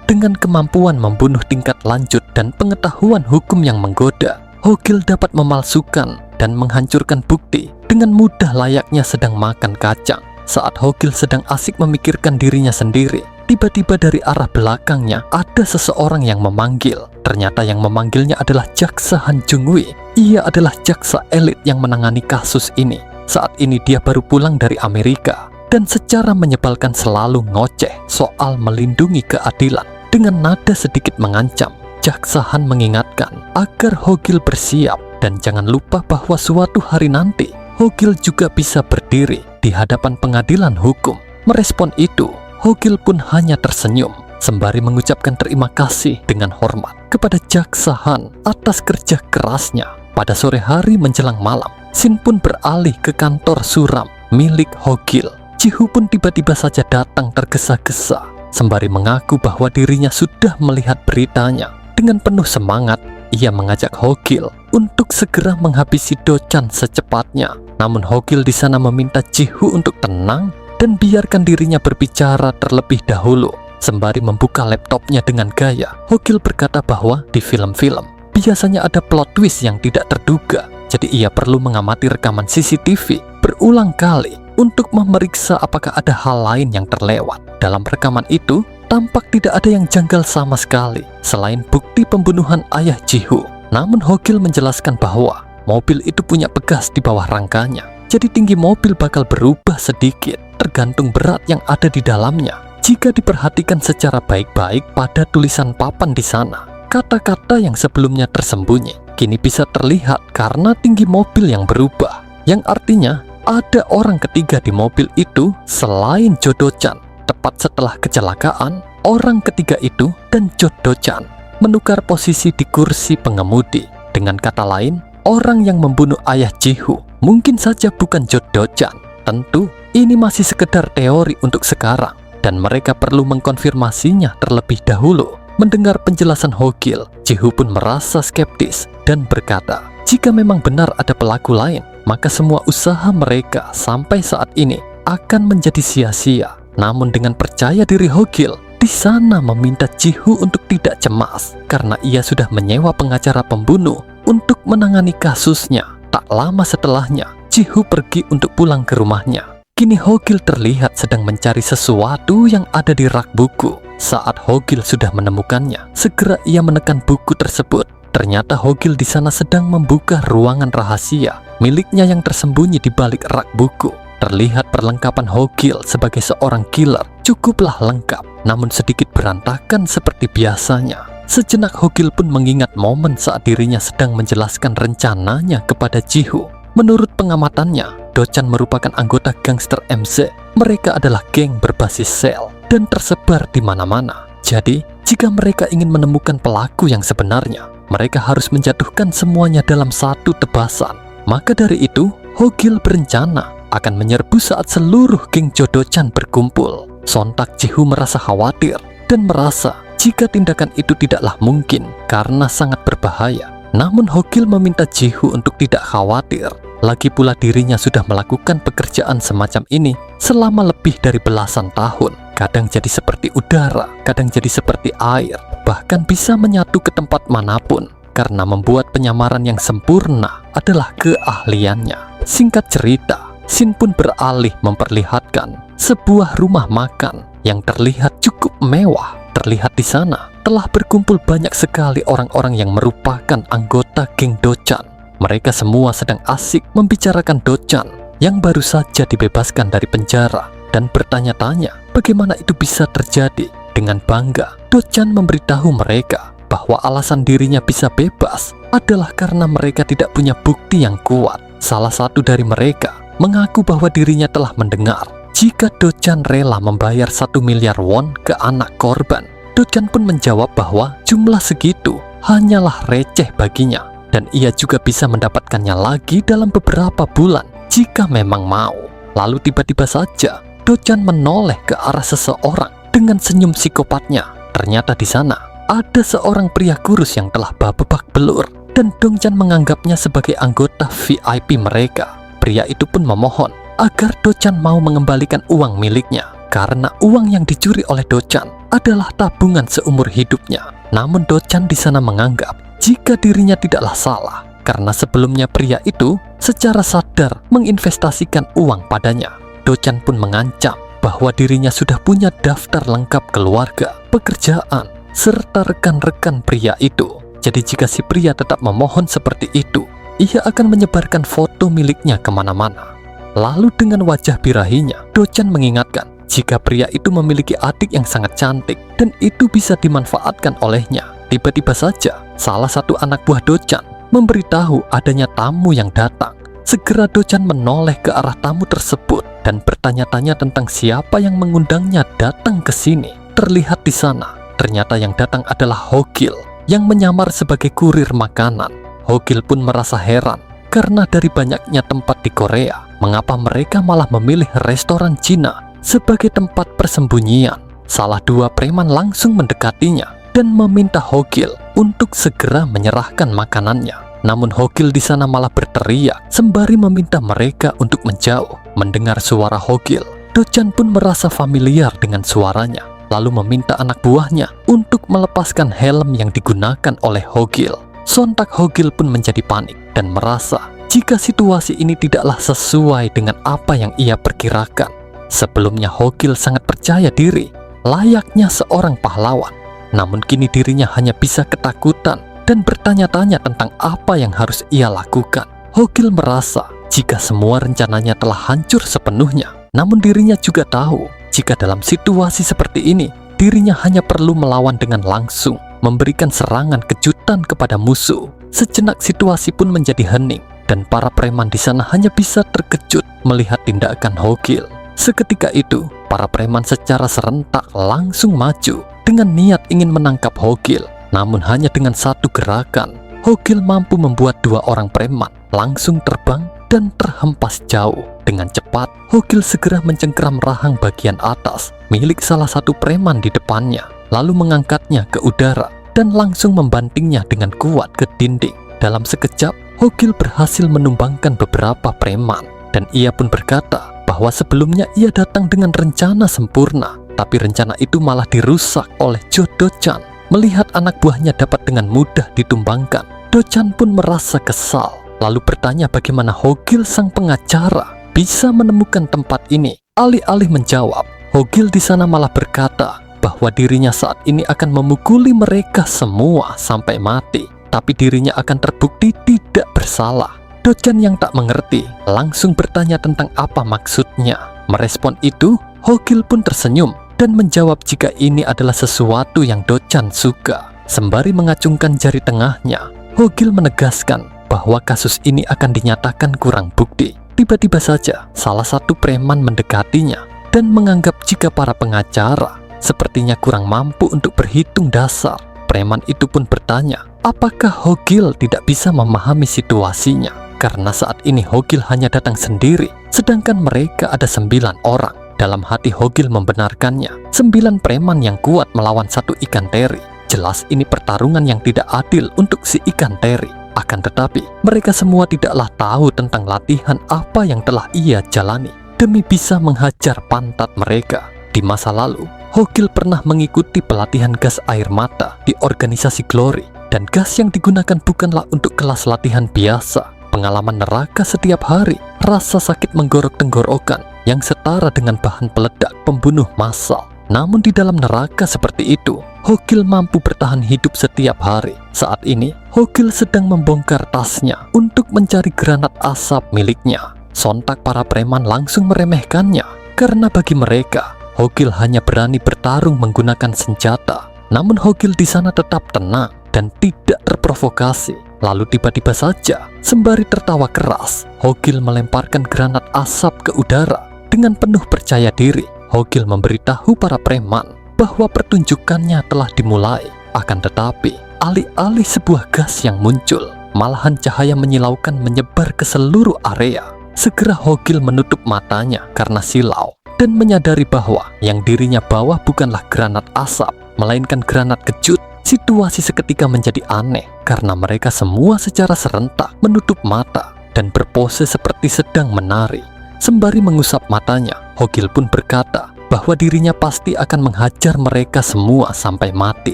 Dengan kemampuan membunuh tingkat lanjut dan pengetahuan hukum yang menggoda, Ho-gil dapat memalsukan dan menghancurkan bukti dengan mudah layaknya sedang makan kacang. Saat Ho-gil sedang asik memikirkan dirinya sendiri, tiba-tiba dari arah belakangnya ada seseorang yang memanggil. Ternyata yang memanggilnya adalah Jaksa Han Jung-wi. Ia adalah jaksa elit yang menangani kasus ini. Saat ini dia baru pulang dari Amerika dan secara menyebalkan selalu ngoceh soal melindungi keadilan. Dengan nada sedikit mengancam, Jaksa Han mengingatkan agar Ho-gil bersiap dan jangan lupa bahwa suatu hari nanti Ho-gil juga bisa berdiri di hadapan pengadilan hukum. Merespon itu, Ho-gil pun hanya tersenyum sembari mengucapkan terima kasih dengan hormat kepada Jaksa Han atas kerja kerasnya. Pada sore hari menjelang malam, Shin pun beralih ke kantor suram milik Ho-gil. Ji-Hoo pun tiba-tiba saja datang tergesa-gesa, sembari mengaku bahwa dirinya sudah melihat beritanya. Dengan penuh semangat, ia mengajak Ho-gil untuk segera menghabisi Do-chan secepatnya. Namun Ho-gil di sana meminta Ji-Hoo untuk tenang dan biarkan dirinya berbicara terlebih dahulu. Sembari membuka laptopnya dengan gaya, Ho-gil berkata bahwa di film-film biasanya ada plot twist yang tidak terduga. Jadi ia perlu mengamati rekaman CCTV berulang kali untuk memeriksa apakah ada hal lain yang terlewat. Dalam rekaman itu, tampak tidak ada yang janggal sama sekali selain bukti pembunuhan ayah Ji-Hoo. Namun Ho-gil menjelaskan bahwa mobil itu punya pegas di bawah rangkanya. Jadi tinggi mobil bakal berubah sedikit tergantung berat yang ada di dalamnya. Jika diperhatikan secara baik-baik pada tulisan papan di sana, kata-kata yang sebelumnya tersembunyi kini bisa terlihat karena tinggi mobil yang berubah, yang artinya ada orang ketiga di mobil itu selain Jo Do-chan. Tepat setelah kecelakaan, orang ketiga itu dan Jo Do-chan menukar posisi di kursi pengemudi. Dengan kata lain, orang yang membunuh ayah Ji-Hoo mungkin saja bukan Jo Do-chan. Tentu ini masih sekedar teori untuk sekarang, dan mereka perlu mengkonfirmasinya terlebih dahulu. Mendengar penjelasan Ho-gil, Ji-Hoo pun merasa skeptis dan berkata, jika memang benar ada pelaku lain, maka semua usaha mereka sampai saat ini akan menjadi sia-sia. Namun dengan percaya diri, Ho-gil di sana meminta Ji-Hoo untuk tidak cemas karena ia sudah menyewa pengacara pembunuh untuk menangani kasusnya. Tak lama setelahnya, Ji-Hoo pergi untuk pulang ke rumahnya. Kini Ho-gil terlihat sedang mencari sesuatu yang ada di rak buku. Saat Ho-gil sudah menemukannya, segera ia menekan buku tersebut. Ternyata Ho-gil di sana sedang membuka ruangan rahasia miliknya yang tersembunyi di balik rak buku. Terlihat perlengkapan Ho-gil sebagai seorang killer cukuplah lengkap, namun sedikit berantakan seperti biasanya. Sejenak Ho-gil pun mengingat momen saat dirinya sedang menjelaskan rencananya kepada Ji-Hoo. Menurut pengamatannya, Do-chan merupakan anggota gangster MZ. Mereka adalah geng berbasis sel dan tersebar di mana-mana. Jadi, jika mereka ingin menemukan pelaku yang sebenarnya, mereka harus menjatuhkan semuanya dalam satu tebasan. Maka dari itu, Ho-gil berencana akan menyerbu saat seluruh geng Jo Do-chan berkumpul. Sontak Ji-Hoo merasa khawatir dan merasa jika tindakan itu tidaklah mungkin karena sangat berbahaya. Namun Ho-gil meminta Ji-Hoo untuk tidak khawatir. Lagi pula dirinya sudah melakukan pekerjaan semacam ini selama lebih dari belasan tahun. Kadang jadi seperti udara, kadang jadi seperti air, bahkan bisa menyatu ke tempat manapun. Karena membuat penyamaran yang sempurna adalah keahliannya. Singkat cerita, Shin pun beralih memperlihatkan sebuah rumah makan yang terlihat cukup mewah. Terlihat di sana telah berkumpul banyak sekali orang-orang yang merupakan anggota geng Do-chan. Mereka semua sedang asik membicarakan Do-chan yang baru saja dibebaskan dari penjara dan bertanya-tanya bagaimana itu bisa terjadi. Dengan bangga, Do-chan memberitahu mereka bahwa alasan dirinya bisa bebas adalah karena mereka tidak punya bukti yang kuat. Salah satu dari mereka mengaku bahwa dirinya telah mendengar jika Do-chan rela membayar 1 miliar won ke anak korban. Do-chan pun menjawab bahwa jumlah segitu hanyalah receh baginya, dan ia juga bisa mendapatkannya lagi dalam beberapa bulan jika memang mau. Lalu tiba-tiba saja Do-chan menoleh ke arah seseorang dengan senyum psikopatnya. Ternyata di sana ada seorang pria kurus yang telah babak belur, dan Do-chan menganggapnya sebagai anggota VIP mereka. Pria itu pun memohon agar Do-chan mau mengembalikan uang miliknya karena uang yang dicuri oleh Do-chan adalah tabungan seumur hidupnya. Namun Do-chan di sana menganggap jika dirinya tidaklah salah karena sebelumnya pria itu secara sadar menginvestasikan uang padanya. Do-chan pun mengancam bahwa dirinya sudah punya daftar lengkap keluarga, pekerjaan, serta rekan-rekan pria itu. Jadi jika si pria tetap memohon seperti itu, ia akan menyebarkan foto miliknya kemana-mana. Lalu dengan wajah birahinya, Do-chan mengingatkan jika pria itu memiliki adik yang sangat cantik dan itu bisa dimanfaatkan olehnya. Tiba-tiba saja, salah satu anak buah Do-chan memberitahu adanya tamu yang datang. Segera Do-chan menoleh ke arah tamu tersebut dan bertanya-tanya tentang siapa yang mengundangnya datang ke sini. Terlihat di sana, ternyata yang datang adalah Ho-gil yang menyamar sebagai kurir makanan. Ho-gil pun merasa heran karena dari banyaknya tempat di Korea, mengapa mereka malah memilih restoran Cina sebagai tempat persembunyian. Salah dua preman langsung mendekatinya dan meminta Hogil untuk segera menyerahkan makanannya. Namun Hogil di sana malah berteriak sembari meminta mereka untuk menjauh. Mendengar suara Hogil, Do-chan pun merasa familiar dengan suaranya, lalu meminta anak buahnya untuk melepaskan helm yang digunakan oleh Hogil. Sontak Hogil pun menjadi panik dan merasa jika situasi ini tidaklah sesuai dengan apa yang ia perkirakan. Sebelumnya Hogil sangat percaya diri, layaknya seorang pahlawan. Namun kini dirinya hanya bisa ketakutan dan bertanya-tanya tentang apa yang harus ia lakukan. Hogil merasa jika semua rencananya telah hancur sepenuhnya. Namun dirinya juga tahu jika dalam situasi seperti ini, dirinya hanya perlu melawan dengan langsung, memberikan serangan kejutan kepada musuh. Sejenak situasi pun menjadi hening dan para preman di sana hanya bisa terkejut melihat tindakan Hogil. Seketika itu, para preman secara serentak langsung maju dengan niat ingin menangkap Hogil. Namun hanya dengan satu gerakan, Hogil mampu membuat dua orang preman langsung terbang dan terhempas jauh. Dengan cepat, Hogil segera mencengkeram rahang bagian atas milik salah satu preman di depannya, lalu mengangkatnya ke udara dan langsung membantingnya dengan kuat ke dinding. Dalam sekejap, Hogil berhasil menumbangkan beberapa preman, dan ia pun berkata bahwa sebelumnya ia datang dengan rencana sempurna, tapi rencana itu malah dirusak oleh Do-chan. Melihat anak buahnya dapat dengan mudah ditumbangkan, Do-chan pun merasa kesal, lalu bertanya bagaimana Hogil sang pengacara bisa menemukan tempat ini. Alih-alih menjawab, Hogil di sana malah berkata bahwa dirinya saat ini akan memukuli mereka semua sampai mati, tapi dirinya akan terbukti tidak bersalah. Do-chan yang tak mengerti langsung bertanya tentang apa maksudnya. Merespon itu, Hogil pun tersenyum dan menjawab jika ini adalah sesuatu yang Do-chan suka. Sembari mengacungkan jari tengahnya, Hogil menegaskan bahwa kasus ini akan dinyatakan kurang bukti. Tiba-tiba saja salah satu preman mendekatinya dan menganggap jika para pengacara sepertinya kurang mampu untuk berhitung dasar. Preman itu pun bertanya, apakah Hogil tidak bisa memahami situasinya? Karena saat ini Hogil hanya datang sendiri, sedangkan mereka ada 9 orang. Dalam hati Hogil membenarkannya, 9 preman yang kuat melawan satu ikan teri. Jelas ini pertarungan yang tidak adil untuk si ikan teri. Akan tetapi, mereka semua tidaklah tahu tentang latihan apa yang telah ia jalani demi bisa menghajar pantat mereka. Di masa lalu, Hogil pernah mengikuti pelatihan gas air mata di organisasi Glory, dan gas yang digunakan bukanlah untuk kelas latihan biasa. Pengalaman neraka setiap hari, rasa sakit menggorok tenggorokan yang setara dengan bahan peledak pembunuh massal. Namun di dalam neraka seperti itu, Hogil mampu bertahan hidup setiap hari. Saat ini, Hogil sedang membongkar tasnya untuk mencari granat asap miliknya. Sontak para preman langsung meremehkannya, karena bagi mereka, Hogil hanya berani bertarung menggunakan senjata. Namun Hogil di sana tetap tenang dan tidak terprovokasi. Lalu tiba-tiba saja, sembari tertawa keras, Hogil melemparkan granat asap ke udara. Dengan penuh percaya diri, Hogil memberitahu para preman bahwa pertunjukannya telah dimulai. Akan tetapi, alih-alih sebuah gas yang muncul, malahan cahaya menyilaukan menyebar ke seluruh area. Segera Hogil menutup matanya karena silau dan menyadari bahwa yang dirinya bawa bukanlah granat asap, melainkan granat kejut. Situasi seketika menjadi aneh karena mereka semua secara serentak menutup mata dan berpose seperti sedang menari. Sembari mengusap matanya, Hogil pun berkata bahwa dirinya pasti akan menghajar mereka semua sampai mati.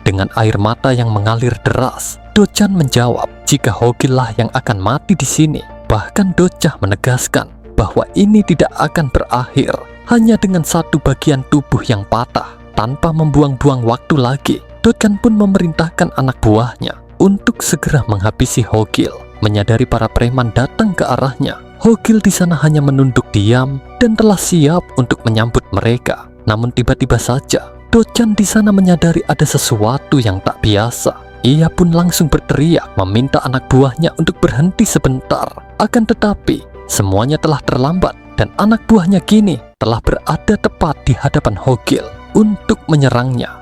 Dengan air mata yang mengalir deras, Do-chan menjawab jika Hogil lah yang akan mati di sini. Bahkan Do-chan menegaskan bahwa ini tidak akan berakhir hanya dengan satu bagian tubuh yang patah. Tanpa membuang-buang waktu lagi, Do-chan pun memerintahkan anak buahnya untuk segera menghabisi Hogil. Menyadari para preman datang ke arahnya, Hogil di sana hanya menunduk diam dan telah siap untuk menyambut mereka. Namun tiba-tiba saja, Do-chan di sana menyadari ada sesuatu yang tak biasa. Ia pun langsung berteriak meminta anak buahnya untuk berhenti sebentar. Akan tetapi, semuanya telah terlambat dan anak buahnya kini telah berada tepat di hadapan Hogil untuk menyerangnya.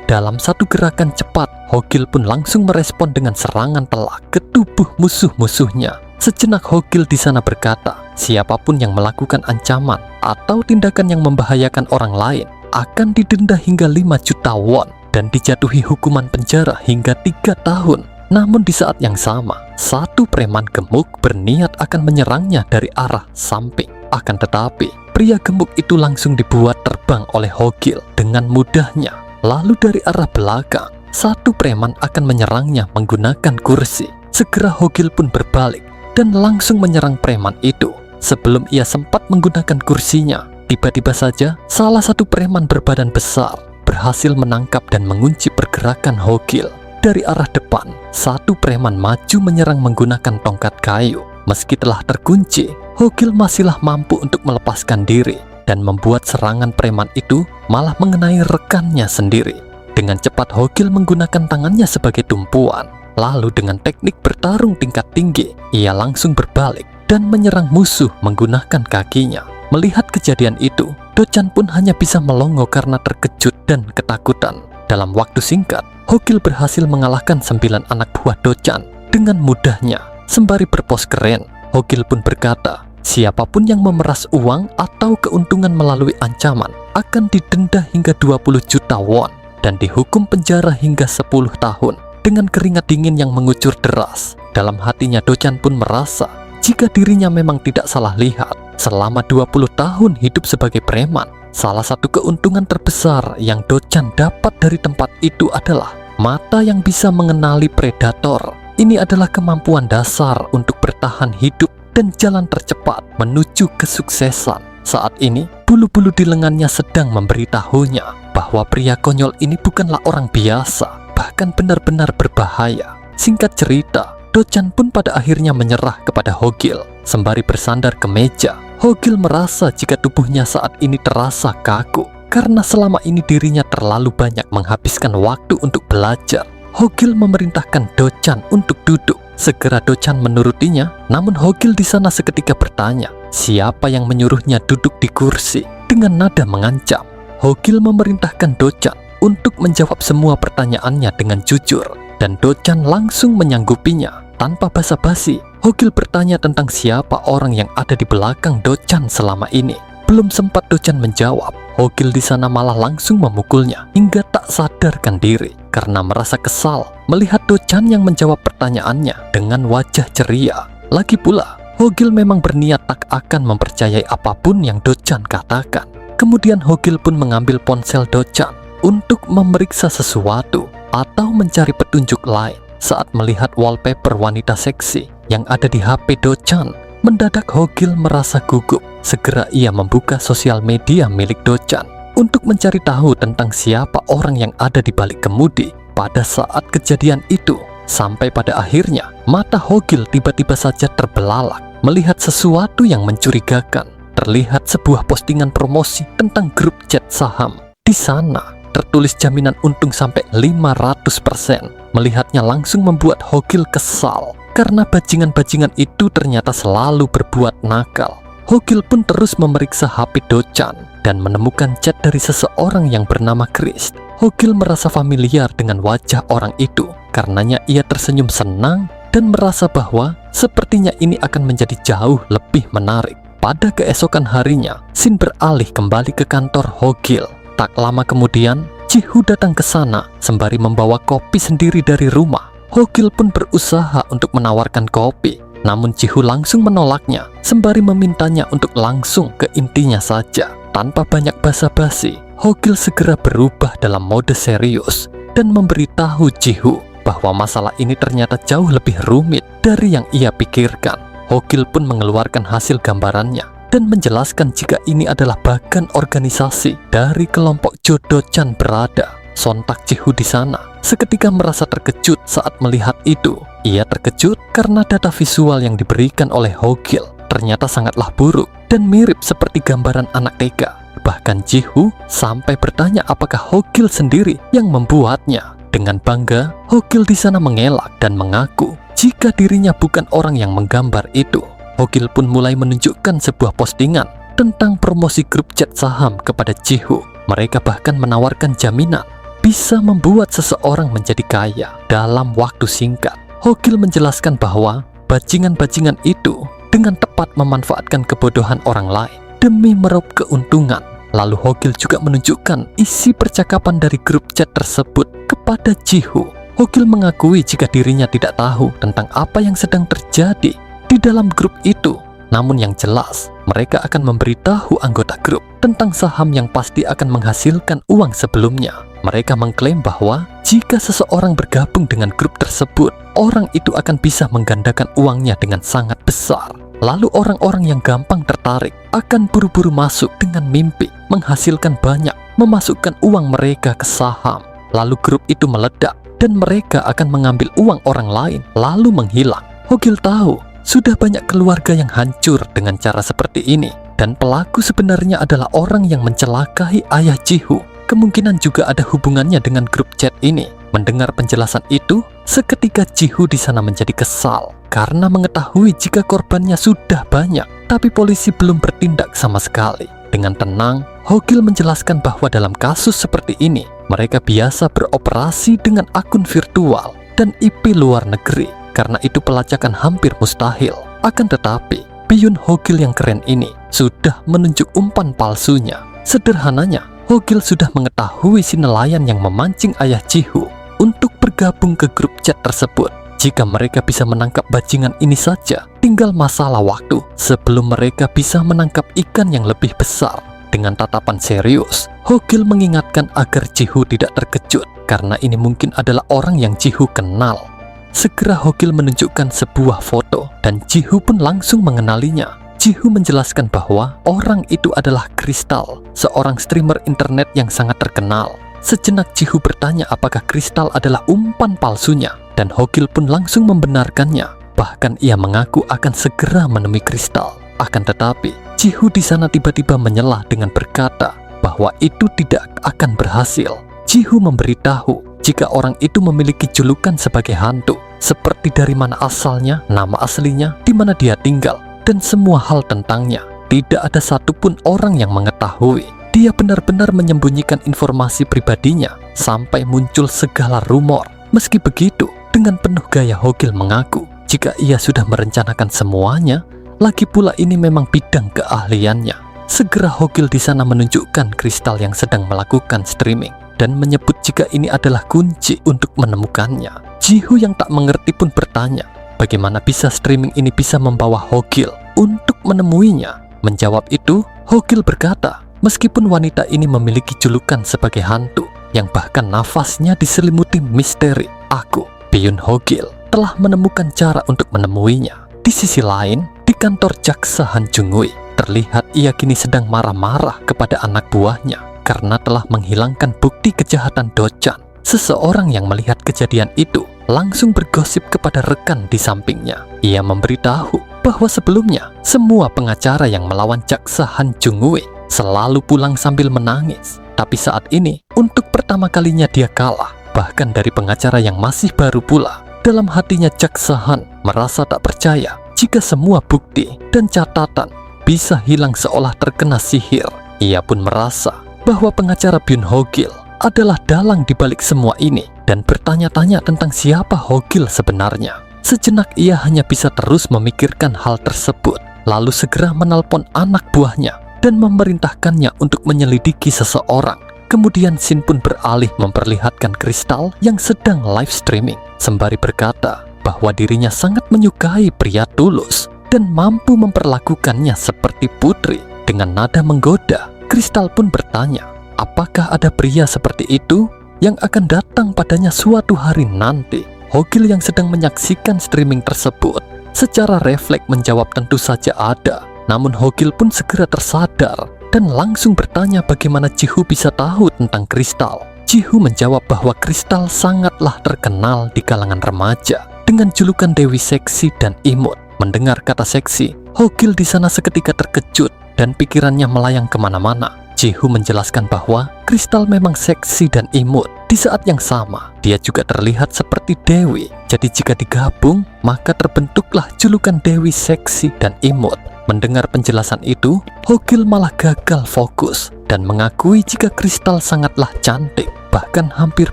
Dalam satu gerakan cepat, Hogil pun langsung merespon dengan serangan telak ke tubuh musuh-musuhnya. Sejenak Hogil di sana berkata, siapapun yang melakukan ancaman atau tindakan yang membahayakan orang lain akan didenda hingga 5 juta won dan dijatuhi hukuman penjara hingga 3 tahun. Namun di saat yang sama, satu preman gemuk berniat akan menyerangnya dari arah samping. Akan tetapi, pria gemuk itu langsung dibuat terbang oleh Hogil dengan mudahnya. Lalu dari arah belakang, satu preman akan menyerangnya menggunakan kursi. Segera Hogil pun berbalik dan langsung menyerang preman itu. Sebelum ia sempat menggunakan kursinya, tiba-tiba saja salah satu preman berbadan besar berhasil menangkap dan mengunci pergerakan Hogil. Dari arah depan, satu preman maju menyerang menggunakan tongkat kayu. Meski telah terkunci, Hogil masihlah mampu untuk melepaskan diri dan membuat serangan preman itu malah mengenai rekannya sendiri. Dengan cepat Hogil menggunakan tangannya sebagai tumpuan. Lalu dengan teknik bertarung tingkat tinggi, ia langsung berbalik dan menyerang musuh menggunakan kakinya. Melihat kejadian itu, Do-chan pun hanya bisa melongo karena terkejut dan ketakutan. Dalam waktu singkat, Hogil berhasil mengalahkan 9 anak buah Do-chan dengan mudahnya. Sembari berpos keren, Hogil pun berkata, siapapun yang memeras uang atau keuntungan melalui ancaman akan didenda hingga 20 juta won dan dihukum penjara hingga 10 tahun. Dengan keringat dingin yang mengucur deras, dalam hatinya Do-chan pun merasa jika dirinya memang tidak salah lihat. Selama 20 tahun hidup sebagai preman, salah satu keuntungan terbesar yang Do-chan dapat dari tempat itu adalah mata yang bisa mengenali predator. Ini adalah kemampuan dasar untuk bertahan hidup dan jalan tercepat menuju kesuksesan. Saat ini, bulu-bulu di lengannya sedang memberitahunya bahwa pria konyol ini bukanlah orang biasa, bahkan benar-benar berbahaya. Singkat cerita, Do-chan pun pada akhirnya menyerah kepada Hogil. Sembari bersandar ke meja, Hogil merasa jika tubuhnya saat ini terasa kaku karena selama ini dirinya terlalu banyak menghabiskan waktu untuk belajar. Hogil memerintahkan Do-chan untuk duduk. Segera Do-chan menurutinya, namun Hogil di sana seketika bertanya, siapa yang menyuruhnya duduk di kursi? Dengan nada mengancam, Hogil memerintahkan Do-chan untuk menjawab semua pertanyaannya dengan jujur, dan Do-chan langsung menyanggupinya. Tanpa basa-basi, Hogil bertanya tentang siapa orang yang ada di belakang Do-chan selama ini. Belum sempat Do-chan menjawab, Hogil di sana malah langsung memukulnya hingga tak sadarkan diri karena merasa kesal melihat Do-chan yang menjawab pertanyaannya dengan wajah ceria. Lagi pula, Hogil memang berniat tak akan mempercayai apapun yang Do-chan katakan. Kemudian Hogil pun mengambil ponsel Do-chan untuk memeriksa sesuatu atau mencari petunjuk lain. Saat melihat wallpaper wanita seksi yang ada di HP Do-chan, mendadak Hogil merasa gugup. Segera ia membuka sosial media milik Do-chan untuk mencari tahu tentang siapa orang yang ada di balik kemudi pada saat kejadian itu. Sampai pada akhirnya, mata Hogil tiba-tiba saja terbelalak melihat sesuatu yang mencurigakan. Terlihat sebuah postingan promosi tentang grup chat saham. Di sana tertulis jaminan untung sampai 500%. Melihatnya langsung membuat Hogil kesal karena bajingan-bajingan itu ternyata selalu berbuat nakal. Hogil pun terus memeriksa HP Do-chan dan menemukan chat dari seseorang yang bernama Chris. Hogil merasa familiar dengan wajah orang itu. Karenanya ia tersenyum senang dan merasa bahwa sepertinya ini akan menjadi jauh lebih menarik. Pada keesokan harinya, Shin beralih kembali ke kantor Hogil. Tak lama kemudian, Ji-Hoo datang ke sana sembari membawa kopi sendiri dari rumah. Hogil pun berusaha untuk menawarkan kopi, namun Ji-Hoo langsung menolaknya sembari memintanya untuk langsung ke intinya saja. Tanpa banyak basa-basi, Hogil segera berubah dalam mode serius dan memberitahu Ji-Hoo bahwa masalah ini ternyata jauh lebih rumit dari yang ia pikirkan. Hogil pun mengeluarkan hasil gambarannya dan menjelaskan jika ini adalah bagian organisasi dari kelompok Do-chan berada. Sontak Ji-Hoo di sana seketika merasa terkejut saat melihat itu. Ia terkejut karena data visual yang diberikan oleh Hogil ternyata sangatlah buruk dan mirip seperti gambaran anak TK. Bahkan Ji-Hoo sampai bertanya apakah Hogil sendiri yang membuatnya. Dengan bangga, Hogil di sana mengelak dan mengaku jika dirinya bukan orang yang menggambar itu. Hogil pun mulai menunjukkan sebuah postingan tentang promosi grup chat saham kepada Ji-Hoo. Mereka bahkan menawarkan jaminan bisa membuat seseorang menjadi kaya dalam waktu singkat. Hogil menjelaskan bahwa bajingan-bajingan itu dengan tepat memanfaatkan kebodohan orang lain demi meraup keuntungan. Lalu Hogil juga menunjukkan isi percakapan dari grup chat tersebut kepada Ji-Hoo. Hogil mengakui jika dirinya tidak tahu tentang apa yang sedang terjadi di dalam grup itu. Namun yang jelas, mereka akan memberitahu anggota grup tentang saham yang pasti akan menghasilkan uang sebelumnya. Mereka mengklaim bahwa jika seseorang bergabung dengan grup tersebut, orang itu akan bisa menggandakan uangnya dengan sangat besar. Lalu orang-orang yang gampang tertarik akan buru-buru masuk dengan mimpi menghasilkan banyak, memasukkan uang mereka ke saham. Lalu grup itu meledak dan mereka akan mengambil uang orang lain lalu menghilang. Hogil tahu sudah banyak keluarga yang hancur dengan cara seperti ini, dan pelaku sebenarnya adalah orang yang mencelakai ayah Ji-Hoo. Kemungkinan juga ada hubungannya dengan grup chat ini. Mendengar penjelasan itu, seketika Ji-Hoo di sana menjadi kesal karena mengetahui jika korbannya sudah banyak, tapi polisi belum bertindak sama sekali. Dengan tenang, Hogil menjelaskan bahwa dalam kasus seperti ini, mereka biasa beroperasi dengan akun virtual dan IP luar negeri. Karena itu pelacakan hampir mustahil. Akan tetapi, piyun Hogil yang keren ini sudah menunjuk umpan palsunya. Sederhananya, Hogil sudah mengetahui si nelayan yang memancing ayah Ji-Hoo untuk bergabung ke grup chat tersebut. Jika mereka bisa menangkap bajingan ini saja, tinggal masalah waktu sebelum mereka bisa menangkap ikan yang lebih besar. Dengan tatapan serius, Hogil mengingatkan agar Ji-Hoo tidak terkejut karena ini mungkin adalah orang yang Ji-Hoo kenal. Segera Hogil menunjukkan sebuah foto dan Ji-Hoo pun langsung mengenalinya. Ji-Hoo menjelaskan bahwa orang itu adalah Crystal, seorang streamer internet yang sangat terkenal. Sejenak Ji-Hoo bertanya apakah Crystal adalah umpan palsunya, dan Hogil pun langsung membenarkannya. Bahkan ia mengaku akan segera menemui Crystal. Akan tetapi, Ji-Hoo di sana tiba-tiba menyelah dengan berkata bahwa itu tidak akan berhasil. Ji-Hoo memberitahu jika orang itu memiliki julukan sebagai hantu, seperti dari mana asalnya, nama aslinya, di mana dia tinggal, dan semua hal tentangnya. Tidak ada satupun orang yang mengetahui. Dia benar-benar menyembunyikan informasi pribadinya sampai muncul segala rumor. Meski begitu, dengan penuh gaya Hogil mengaku jika ia sudah merencanakan semuanya, lagi pula ini memang bidang keahliannya. Segera Hogil di sana menunjukkan Crystal yang sedang melakukan streaming dan menyebut jika ini adalah kunci untuk menemukannya. Ji-Hoo yang tak mengerti pun bertanya, bagaimana bisa streaming ini bisa membawa Hogil untuk menemuinya? Menjawab itu, Hogil berkata, meskipun wanita ini memiliki julukan sebagai hantu, yang bahkan nafasnya diselimuti misteri, aku, piyun Hogil, telah menemukan cara untuk menemuinya. Di sisi lain, di kantor Jaksa Han Jung-ui, terlihat ia kini sedang marah-marah kepada anak buahnya karena telah menghilangkan bukti kejahatan Do-chan. Seseorang yang melihat kejadian itu langsung bergosip kepada rekan di sampingnya. Ia memberitahu bahwa sebelumnya semua pengacara yang melawan Jaksa Han Jung-ui selalu pulang sambil menangis. Tapi saat ini, untuk pertama kalinya dia kalah, bahkan dari pengacara yang masih baru pula. Dalam hatinya Jaksa Han merasa tak percaya jika semua bukti dan catatan bisa hilang seolah terkena sihir. Ia pun merasa bahwa pengacara Byun Hogil adalah dalang di balik semua ini dan bertanya-tanya tentang siapa Hogil sebenarnya. Sejenak ia hanya bisa terus memikirkan hal tersebut, lalu segera menelpon anak buahnya dan memerintahkannya untuk menyelidiki seseorang. Kemudian Shin pun beralih memperlihatkan Crystal yang sedang live streaming, sembari berkata bahwa dirinya sangat menyukai pria tulus dan mampu memperlakukannya seperti putri. Dengan nada menggoda, Crystal pun bertanya, apakah ada pria seperti itu yang akan datang padanya suatu hari nanti? Hogil yang sedang menyaksikan streaming tersebut secara refleks menjawab tentu saja ada. Namun Hogil pun segera tersadar dan langsung bertanya bagaimana Ji-Hoo bisa tahu tentang Crystal. Ji-Hoo menjawab bahwa Crystal sangatlah terkenal di kalangan remaja dengan julukan Dewi Seksi dan Imut. Mendengar kata seksi, Hogil di sana seketika terkejut dan pikirannya melayang kemana-mana. Ji-Hoo menjelaskan bahwa Crystal memang seksi dan imut. Di saat yang sama, dia juga terlihat seperti Dewi. Jadi jika digabung, maka terbentuklah julukan Dewi Seksi dan Imut. Mendengar penjelasan itu, Hogil malah gagal fokus dan mengakui jika Crystal sangatlah cantik, bahkan hampir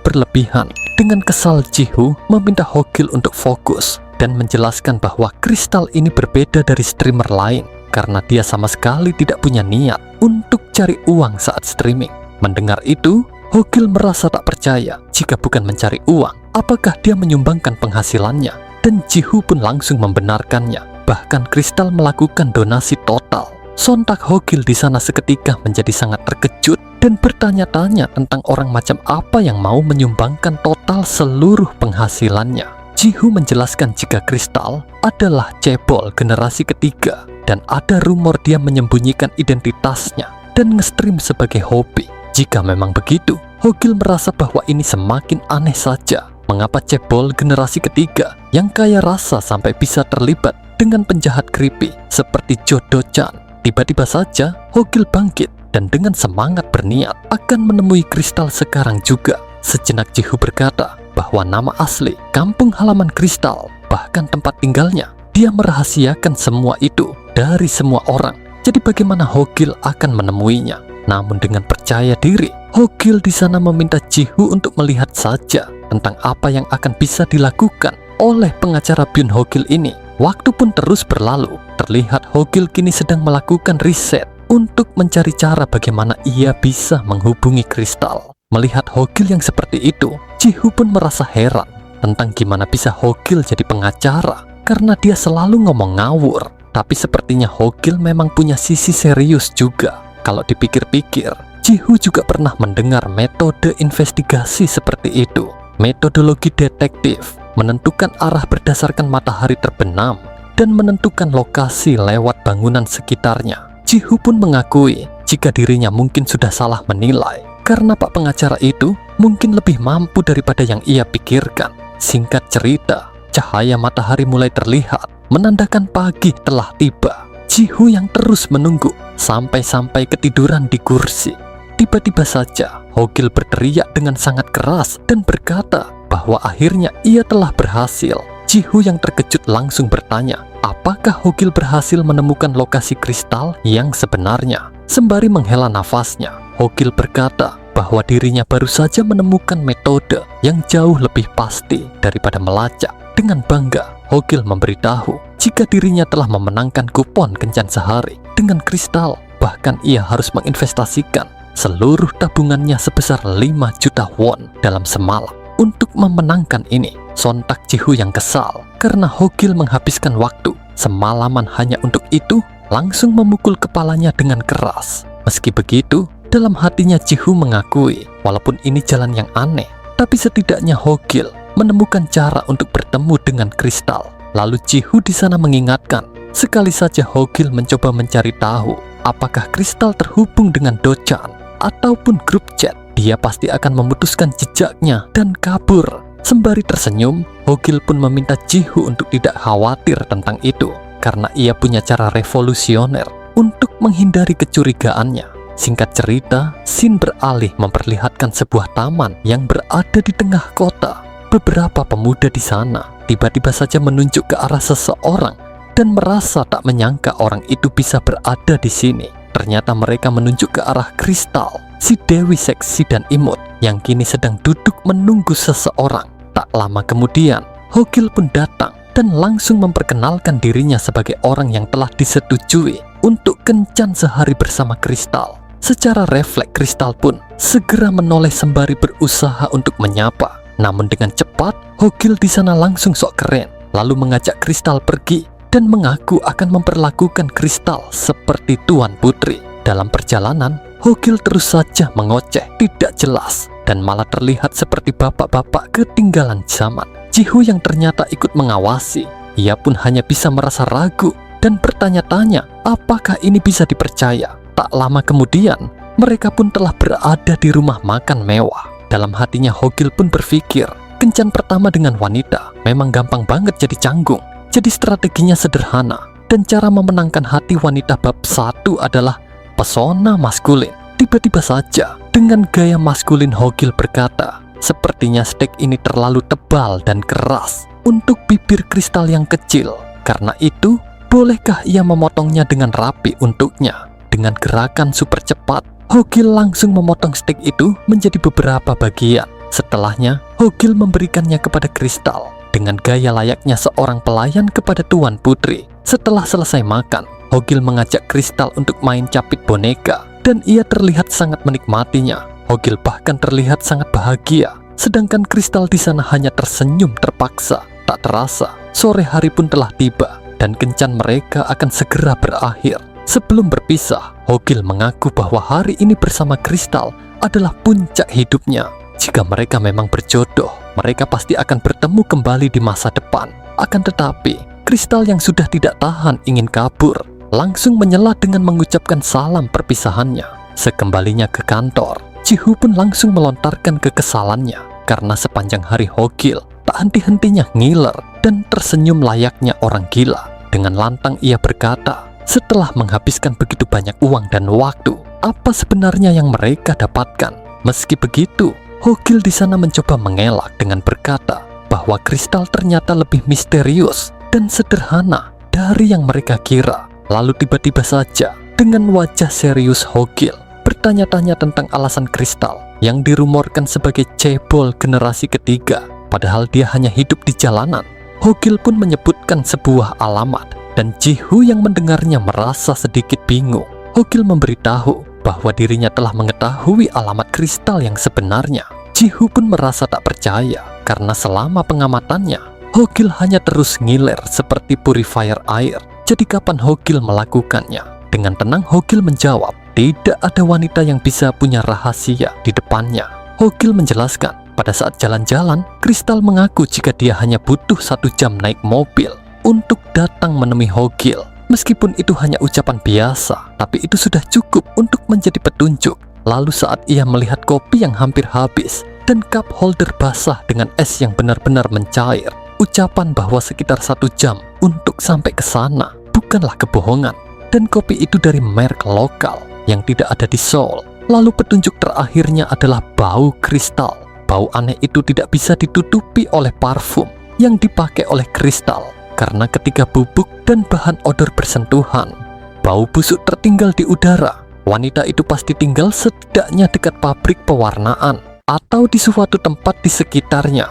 berlebihan. Dengan kesal, Ji-Hoo meminta Hogil untuk fokus dan menjelaskan bahwa kristal ini berbeda dari streamer lain karena dia sama sekali tidak punya niat untuk cari uang saat streaming. Mendengar itu, Hogil merasa tak percaya jika bukan mencari uang, apakah dia menyumbangkan penghasilannya, dan Jihu pun langsung membenarkannya. Bahkan kristal melakukan donasi total. Sontak Hogil di sana seketika menjadi sangat terkejut dan bertanya-tanya tentang orang macam apa yang mau menyumbangkan total seluruh penghasilannya. Jihu menjelaskan jika kristal adalah cebol generasi ketiga dan ada rumor dia menyembunyikan identitasnya dan nge-stream sebagai hobi. Jika memang begitu, Hogil merasa bahwa ini semakin aneh saja. Mengapa cebol generasi ketiga yang kaya rasa sampai bisa terlibat dengan penjahat creepy seperti Jodo-chan? Tiba-tiba saja Hogil bangkit dan dengan semangat berniat akan menemui kristal sekarang juga. Sejenak Jihu berkata bahwa nama asli kampung halaman kristal, bahkan tempat tinggalnya, dia merahasiakan semua itu dari semua orang. Jadi bagaimana Hogil akan menemuinya? Namun dengan percaya diri, Hogil di sana meminta Jihu untuk melihat saja tentang apa yang akan bisa dilakukan oleh pengacara Byun Hogil ini. Waktu pun terus berlalu. Terlihat Hogil kini sedang melakukan riset untuk mencari cara bagaimana ia bisa menghubungi kristal. Melihat Hogil yang seperti itu, Jihu pun merasa heran tentang gimana bisa Hogil jadi pengacara karena dia selalu ngomong ngawur. Tapi sepertinya Hogil memang punya sisi serius juga. Kalau dipikir-pikir, Jihu juga pernah mendengar metode investigasi seperti itu. Metodologi detektif menentukan arah berdasarkan matahari terbenam dan menentukan lokasi lewat bangunan sekitarnya. Jihu pun mengakui jika dirinya mungkin sudah salah menilai karena pak pengacara itu mungkin lebih mampu daripada yang ia pikirkan. Singkat cerita, cahaya matahari mulai terlihat menandakan pagi telah tiba. Jihu yang terus menunggu sampai-sampai ketiduran di kursi. Tiba-tiba saja Hogil berteriak dengan sangat keras dan berkata bahwa akhirnya ia telah berhasil. Jihu yang terkejut langsung bertanya, apakah Hogil berhasil menemukan lokasi kristal yang sebenarnya? Sembari menghela nafasnya, Hogil berkata bahwa dirinya baru saja menemukan metode yang jauh lebih pasti daripada melacak. Dengan bangga, Hogil memberitahu jika dirinya telah memenangkan kupon kencan sehari dengan kristal. Bahkan ia harus menginvestasikan seluruh tabungannya sebesar 5 juta won dalam semalam untuk memenangkan ini. Sontak Jihu yang kesal karena Hogil menghabiskan waktu semalaman hanya untuk itu, langsung memukul kepalanya dengan keras. Meski begitu, dalam hatinya Jihu mengakui walaupun ini jalan yang aneh, tapi setidaknya Hogil menemukan cara untuk bertemu dengan kristal. Lalu Jihu di sana mengingatkan, sekali saja Hogil mencoba mencari tahu apakah kristal terhubung dengan Do-chan ataupun grup chat, dia pasti akan memutuskan jejaknya dan kabur. Sembari tersenyum, Hogil pun meminta Jihu untuk tidak khawatir tentang itu karena ia punya cara revolusioner untuk menghindari kecurigaannya. Singkat cerita, scene beralih memperlihatkan sebuah taman yang berada di tengah kota. Beberapa pemuda di sana tiba-tiba saja menunjuk ke arah seseorang dan merasa tak menyangka orang itu bisa berada di sini. Ternyata mereka menunjuk ke arah kristal, si Dewi seksi dan imut yang kini sedang duduk menunggu seseorang. Tak lama kemudian, Hogil pun datang dan langsung memperkenalkan dirinya sebagai orang yang telah disetujui untuk kencan sehari bersama kristal. Secara refleks kristal pun segera menoleh sembari berusaha untuk menyapa. Namun dengan cepat, Hogil di sana langsung sok keren, lalu mengajak kristal pergi dan mengaku akan memperlakukan kristal seperti tuan putri. Dalam perjalanan, Hogil terus saja mengoceh tidak jelas dan malah terlihat seperti bapak-bapak ketinggalan zaman. Jihu yang ternyata ikut mengawasi, ia pun hanya bisa merasa ragu dan bertanya-tanya apakah ini bisa dipercaya. Tak lama kemudian, mereka pun telah berada di rumah makan mewah. Dalam hatinya Hogil pun berpikir, kencan pertama dengan wanita memang gampang banget jadi canggung. Jadi strateginya sederhana, dan cara memenangkan hati wanita bab 1 adalah pesona maskulin. Tiba-tiba saja, dengan gaya maskulin Hogil berkata, sepertinya steak ini terlalu tebal dan keras untuk bibir kristal yang kecil. Karena itu, bolehkah ia memotongnya dengan rapi untuknya? Dengan gerakan super cepat, Hogil langsung memotong steak itu menjadi beberapa bagian. Setelahnya, Hogil memberikannya kepada kristal. dengan gaya layaknya seorang pelayan kepada Tuan Putri. Setelah selesai makan, Hogil mengajak Kristal untuk main capit boneka dan ia terlihat sangat menikmatinya. Hogil bahkan terlihat sangat bahagia, sedangkan Kristal di sana hanya tersenyum terpaksa. Tak terasa, sore hari pun telah tiba dan kencan mereka akan segera berakhir. Sebelum berpisah, Hogil mengaku bahwa hari ini bersama Kristal adalah puncak hidupnya. Jika mereka memang berjodoh, mereka pasti akan bertemu kembali di masa depan. Akan tetapi, Kristal yang sudah tidak tahan ingin kabur, langsung menyela dengan mengucapkan salam perpisahannya. Sekembalinya ke kantor, Ji-Hu pun langsung melontarkan kekesalannya karena sepanjang hari Hogil tak henti-hentinya ngiler dan tersenyum layaknya orang gila. Dengan lantang ia berkata, setelah menghabiskan begitu banyak uang dan waktu, apa sebenarnya yang mereka dapatkan? Meski begitu, Hogil di sana mencoba mengelak dengan berkata bahwa Kristal ternyata lebih misterius dan sederhana dari yang mereka kira. Lalu tiba-tiba saja, dengan wajah serius Hogil bertanya-tanya tentang alasan Kristal yang dirumorkan sebagai cebol generasi ketiga, padahal dia hanya hidup di jalanan. Hogil pun menyebutkan sebuah alamat dan Ji-Hu yang mendengarnya merasa sedikit bingung. Hogil memberitahu bahwa dirinya telah mengetahui alamat Kristal yang sebenarnya. Ji-Hu pun merasa tak percaya karena selama pengamatannya, Hogil hanya terus ngiler seperti purifier air. Jadi kapan Hogil melakukannya? Dengan tenang Hogil menjawab, tidak ada wanita yang bisa punya rahasia di depannya. Hogil menjelaskan, pada saat jalan-jalan, Kristal mengaku jika dia hanya butuh 1 jam naik mobil untuk datang menemui Hogil. Meskipun itu hanya ucapan biasa, tapi itu sudah cukup untuk menjadi petunjuk. Lalu saat ia melihat kopi yang hampir habis dan cup holder basah dengan es yang benar-benar mencair, ucapan bahwa sekitar 1 jam untuk sampai ke sana bukanlah kebohongan. Dan kopi itu dari merek lokal yang tidak ada di Seoul. Lalu petunjuk terakhirnya adalah bau Kristal. Bau aneh itu tidak bisa ditutupi oleh parfum yang dipakai oleh Kristal. Karena ketika bubuk dan bahan odor bersentuhan, bau busuk tertinggal di udara. Wanita itu pasti tinggal setidaknya dekat pabrik pewarnaan atau di suatu tempat di sekitarnya.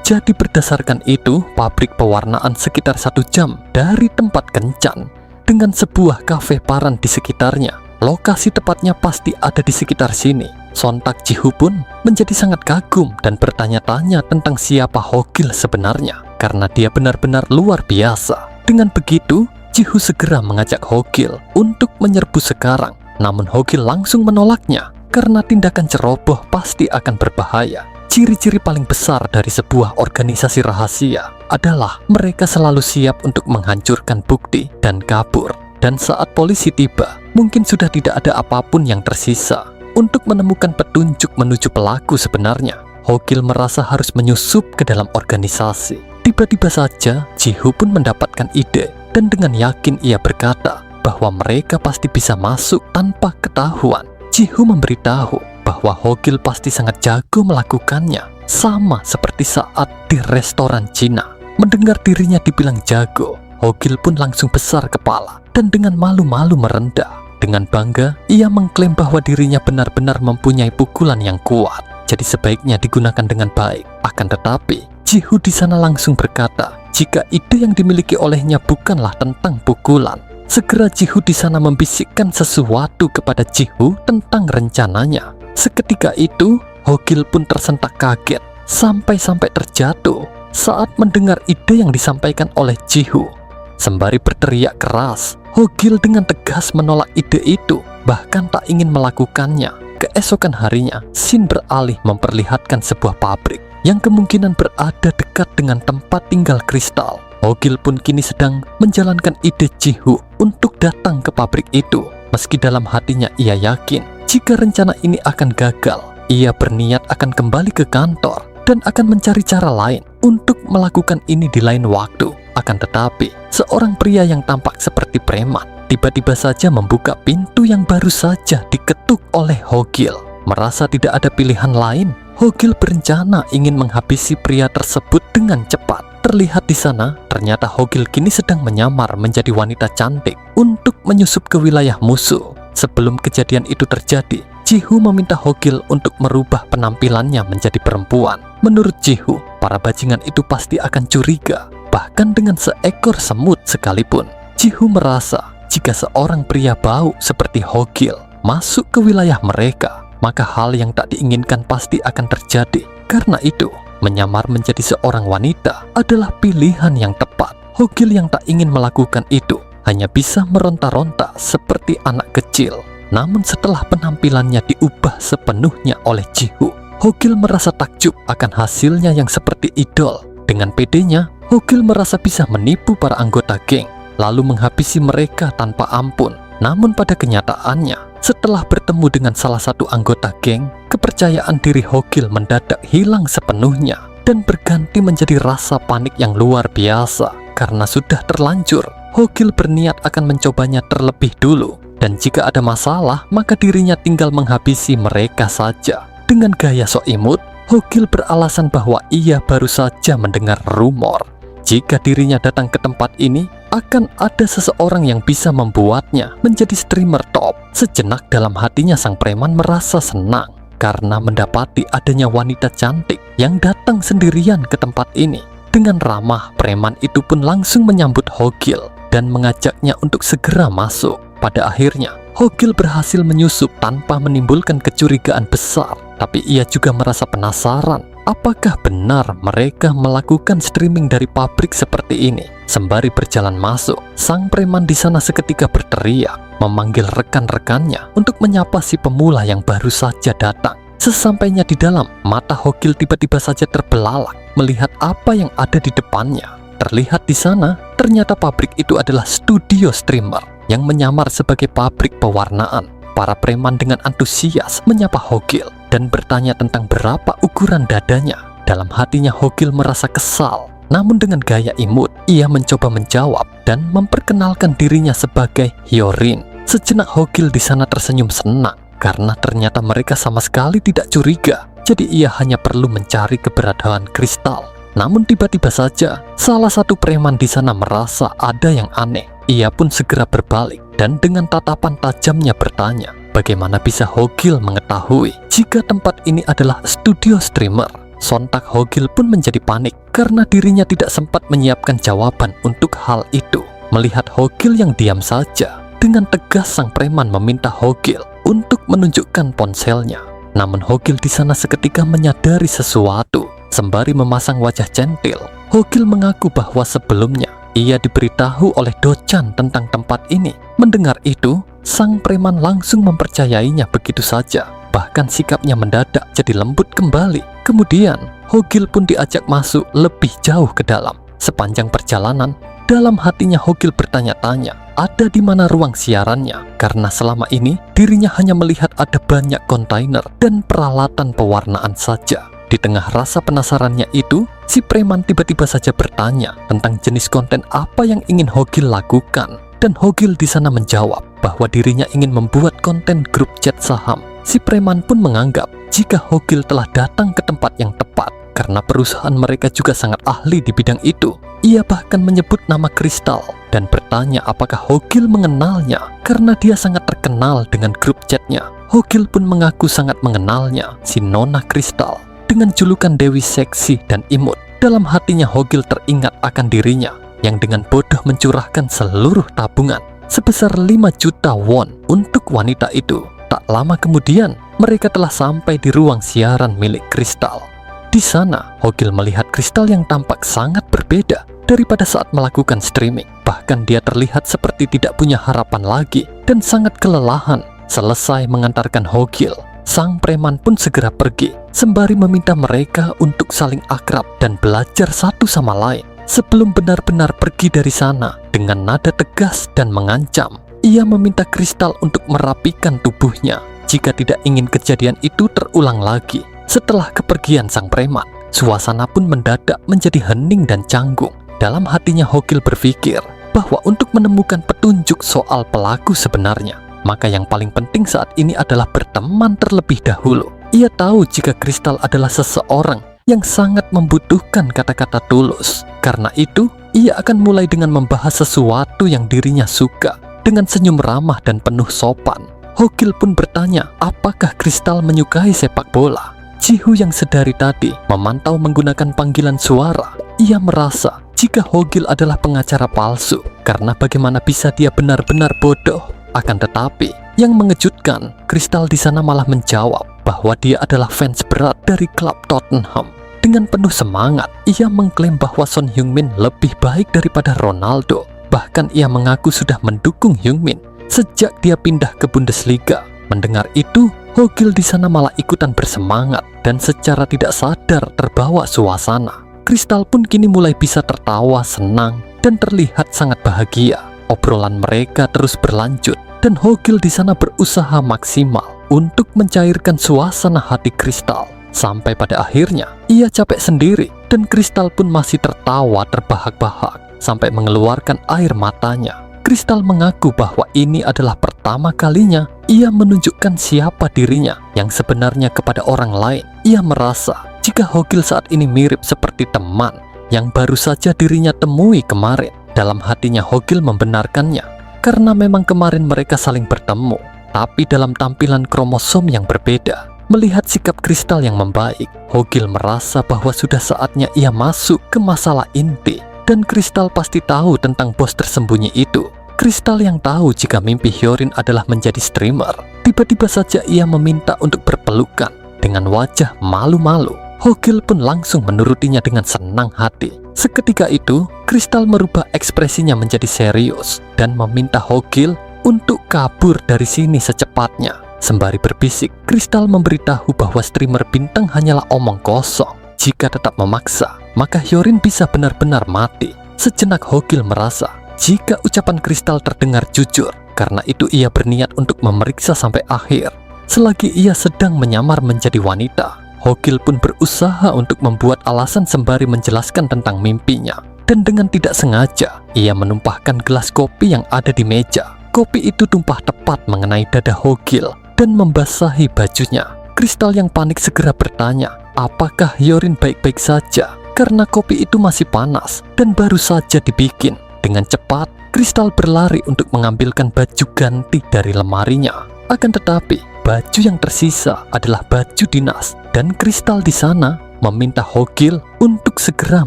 Jadi berdasarkan itu, pabrik pewarnaan sekitar 1 jam dari tempat kencan dengan sebuah kafe paran di sekitarnya. Lokasi tepatnya pasti ada di sekitar sini. Sontak Ji-Hu pun menjadi sangat kagum dan bertanya-tanya tentang siapa Hogil sebenarnya, karena dia benar-benar luar biasa. Dengan begitu, Ji-Hu segera mengajak Hogil untuk menyerbu sekarang. Namun Hogil langsung menolaknya, karena tindakan ceroboh pasti akan berbahaya. Ciri-ciri paling besar dari sebuah organisasi rahasia adalah mereka selalu siap untuk menghancurkan bukti dan kabur. Dan saat polisi tiba, mungkin sudah tidak ada apapun yang tersisa untuk menemukan petunjuk menuju pelaku sebenarnya. Hogil merasa harus menyusup ke dalam organisasi. Tiba-tiba saja, Ji-Hu pun mendapatkan ide dan dengan yakin ia berkata bahwa mereka pasti bisa masuk tanpa ketahuan. Ji-Hu memberitahu bahwa Hogil pasti sangat jago melakukannya, sama seperti saat di restoran Cina. Mendengar dirinya dibilang jago, Hogil pun langsung besar kepala dan dengan malu-malu merendah. Dengan bangga, ia mengklaim bahwa dirinya benar-benar mempunyai pukulan yang kuat, jadi sebaiknya digunakan dengan baik. Akan tetapi, Ji-Hu di sana langsung berkata, jika ide yang dimiliki olehnya bukanlah tentang pukulan. Segera Ji-Hu di sana membisikkan sesuatu kepada Ji-Hu tentang rencananya. Seketika itu, Hogil pun tersentak kaget, sampai-sampai terjatuh saat mendengar ide yang disampaikan oleh Ji-Hu. Sembari berteriak keras, Hogil dengan tegas menolak ide itu, bahkan tak ingin melakukannya. Keesokan harinya, Shin beralih memperlihatkan sebuah pabrik yang kemungkinan berada dekat dengan tempat tinggal Kristal. Hogil pun kini sedang menjalankan ide Ji-Hu untuk datang ke pabrik itu. Meski dalam hatinya ia yakin jika rencana ini akan gagal, ia berniat akan kembali ke kantor dan akan mencari cara lain untuk melakukan ini di lain waktu. Akan tetapi, seorang pria yang tampak seperti preman tiba-tiba saja membuka pintu yang baru saja diketuk oleh Hogil. Merasa tidak ada pilihan lain, Hogil berencana ingin menghabisi pria tersebut dengan cepat. Terlihat di sana, ternyata Hogil kini sedang menyamar menjadi wanita cantik untuk menyusup ke wilayah musuh. Sebelum kejadian itu terjadi, Jihu meminta Hogil untuk merubah penampilannya menjadi perempuan. Menurut Jihu, para bajingan itu pasti akan curiga, bahkan dengan seekor semut sekalipun. Jihu merasa jika seorang pria bau seperti Hogil masuk ke wilayah mereka, maka hal yang tak diinginkan pasti akan terjadi. Karena itu, menyamar menjadi seorang wanita adalah pilihan yang tepat. Hogil yang tak ingin melakukan itu hanya bisa meronta-ronta seperti anak kecil. Namun setelah penampilannya diubah sepenuhnya oleh Jihu, Hogil merasa takjub akan hasilnya yang seperti idol. Dengan pedenya, Hogil merasa bisa menipu para anggota geng, lalu menghabisi mereka tanpa ampun. Namun pada kenyataannya, setelah bertemu dengan salah satu anggota geng, kepercayaan diri Hogil mendadak hilang sepenuhnya dan berganti menjadi rasa panik yang luar biasa. Karena sudah terlanjur, Hogil berniat akan mencobanya terlebih dulu, dan jika ada masalah, maka dirinya tinggal menghabisi mereka saja. Dengan gaya sok imut, Hogil beralasan bahwa ia baru saja mendengar rumor jika dirinya datang ke tempat ini, akan ada seseorang yang bisa membuatnya menjadi streamer top. Sejenak dalam hatinya sang preman merasa senang karena mendapati adanya wanita cantik yang datang sendirian ke tempat ini. Dengan ramah, preman itu pun langsung menyambut Hogil dan mengajaknya untuk segera masuk. Pada akhirnya, Hogil berhasil menyusup tanpa menimbulkan kecurigaan besar. Tapi ia juga merasa penasaran, apakah benar mereka melakukan streaming dari pabrik seperti ini. Sembari berjalan masuk, sang preman di sana seketika berteriak, memanggil rekan-rekannya untuk menyapa si pemula yang baru saja datang. Sesampainya di dalam, mata Hogil tiba-tiba saja terbelalak melihat apa yang ada di depannya. Terlihat di sana, ternyata pabrik itu adalah studio streamer yang menyamar sebagai pabrik pewarnaan. Para preman dengan antusias menyapa Hogil dan bertanya tentang berapa ukuran dadanya. Dalam hatinya Hogil merasa kesal, namun dengan gaya imut, ia mencoba menjawab dan memperkenalkan dirinya sebagai Hyorin. Sejenak Hogil di sana tersenyum senang karena ternyata mereka sama sekali tidak curiga. Jadi ia hanya perlu mencari keberadaan kristal. Namun tiba-tiba saja, salah satu preman di sana merasa ada yang aneh. Ia pun segera berbalik dan dengan tatapan tajamnya bertanya, bagaimana bisa Hogil mengetahui jika tempat ini adalah studio streamer? Sontak Hogil pun menjadi panik karena dirinya tidak sempat menyiapkan jawaban untuk hal itu. Melihat Hogil yang diam saja, dengan tegas sang preman meminta Hogil untuk menunjukkan ponselnya. Namun Hogil di sana seketika menyadari sesuatu. Sembari memasang wajah centil, Hogil mengaku bahwa sebelumnya ia diberitahu oleh Dochan tentang tempat ini. Mendengar itu, sang preman langsung mempercayainya begitu saja. Bahkan sikapnya mendadak jadi lembut kembali. Kemudian, Hogil pun diajak masuk lebih jauh ke dalam. Sepanjang perjalanan, dalam hatinya Hogil bertanya-tanya, ada di mana ruang siarannya? Karena selama ini, dirinya hanya melihat ada banyak kontainer dan peralatan pewarnaan saja. Di tengah rasa penasarannya itu, si preman tiba-tiba saja bertanya tentang jenis konten apa yang ingin Hogil lakukan. Dan Hogil di sana menjawab bahwa dirinya ingin membuat konten grup chat saham. Si preman pun menganggap jika Hogil telah datang ke tempat yang tepat karena perusahaan mereka juga sangat ahli di bidang itu. Ia bahkan menyebut nama Kristal dan bertanya apakah Hogil mengenalnya karena dia sangat terkenal dengan grup chatnya. Hogil pun mengaku sangat mengenalnya, si Nona Kristal, dengan julukan Dewi Seksi dan Imut. Dalam hatinya Hogil teringat akan dirinya yang dengan bodoh mencurahkan seluruh tabungan sebesar 5 juta won untuk wanita itu. Tak lama kemudian, mereka telah sampai di ruang siaran milik Kristal. Di sana, Hogil melihat Kristal yang tampak sangat berbeda daripada saat melakukan streaming. Bahkan dia terlihat seperti tidak punya harapan lagi dan sangat kelelahan. Selesai mengantarkan Hogil, sang preman pun segera pergi, sembari meminta mereka untuk saling akrab dan belajar satu sama lain. Sebelum benar-benar pergi dari sana, dengan nada tegas dan mengancam, ia meminta Kristal untuk merapikan tubuhnya jika tidak ingin kejadian itu terulang lagi. Setelah kepergian sang preman, suasana pun mendadak menjadi hening dan canggung. Dalam hatinya Hogil berpikir bahwa untuk menemukan petunjuk soal pelaku sebenarnya, maka yang paling penting saat ini adalah berteman terlebih dahulu. Ia tahu jika Kristal adalah seseorang yang sangat membutuhkan kata-kata tulus. Karena itu, ia akan mulai dengan membahas sesuatu yang dirinya suka. Dengan senyum ramah dan penuh sopan, Hogil pun bertanya apakah Kristal menyukai sepak bola. Jihu yang sedari tadi memantau menggunakan panggilan suara. Ia merasa jika Hogil adalah pengacara palsu, karena bagaimana bisa dia benar-benar bodoh. Akan tetapi, yang mengejutkan, Kristal di sana malah menjawab bahwa dia adalah fans berat dari klub Tottenham. Dengan penuh semangat, ia mengklaim bahwa Son Heung-min lebih baik daripada Ronaldo. Bahkan ia mengaku sudah mendukung Heung-min sejak dia pindah ke Bundesliga. Mendengar itu, Hogil di sana malah ikutan bersemangat dan secara tidak sadar terbawa suasana. Kristal pun kini mulai bisa tertawa senang dan terlihat sangat bahagia. Obrolan mereka terus berlanjut dan Hogil di sana berusaha maksimal untuk mencairkan suasana hati Kristal. Sampai pada akhirnya ia capek sendiri dan Kristal pun masih tertawa terbahak-bahak sampai mengeluarkan air matanya. Kristal mengaku bahwa ini adalah pertama kalinya ia menunjukkan siapa dirinya yang sebenarnya kepada orang lain. Ia merasa jika Hogil saat ini mirip seperti teman yang baru saja dirinya temui kemarin. Dalam hatinya Hogil membenarkannya, karena memang kemarin mereka saling bertemu, tapi dalam tampilan kromosom yang berbeda. Melihat sikap Kristal yang membaik, Hogil merasa bahwa sudah saatnya ia masuk ke masalah inti. Dan Kristal pasti tahu tentang bos tersembunyi itu. Kristal yang tahu jika mimpi Hyorin adalah menjadi streamer. Tiba-tiba saja ia meminta untuk berpelukan. Dengan wajah malu-malu, Hogil pun langsung menurutinya dengan senang hati. Seketika itu, Kristal merubah ekspresinya menjadi serius dan meminta Hogil untuk kabur dari sini secepatnya. Sembari berbisik, Kristal memberitahu bahwa streamer bintang hanyalah omong kosong. Jika tetap memaksa, maka Hyorin bisa benar-benar mati. Sejenak Hogil merasa jika ucapan Kristal terdengar jujur, karena itu ia berniat untuk memeriksa sampai akhir. Selagi ia sedang menyamar menjadi wanita, Hogil pun berusaha untuk membuat alasan sembari menjelaskan tentang mimpinya. Dan dengan tidak sengaja, ia menumpahkan gelas kopi yang ada di meja. Kopi itu tumpah tepat mengenai dada Hogil dan membasahi bajunya. Kristal yang panik segera bertanya, apakah Hyorin baik-baik saja? Karena kopi itu masih panas dan baru saja dibikin. Dengan cepat, Kristal berlari untuk mengambilkan baju ganti dari lemarinya. Akan tetapi, baju yang tersisa adalah baju dinas dan Kristal di sana meminta Hogil untuk segera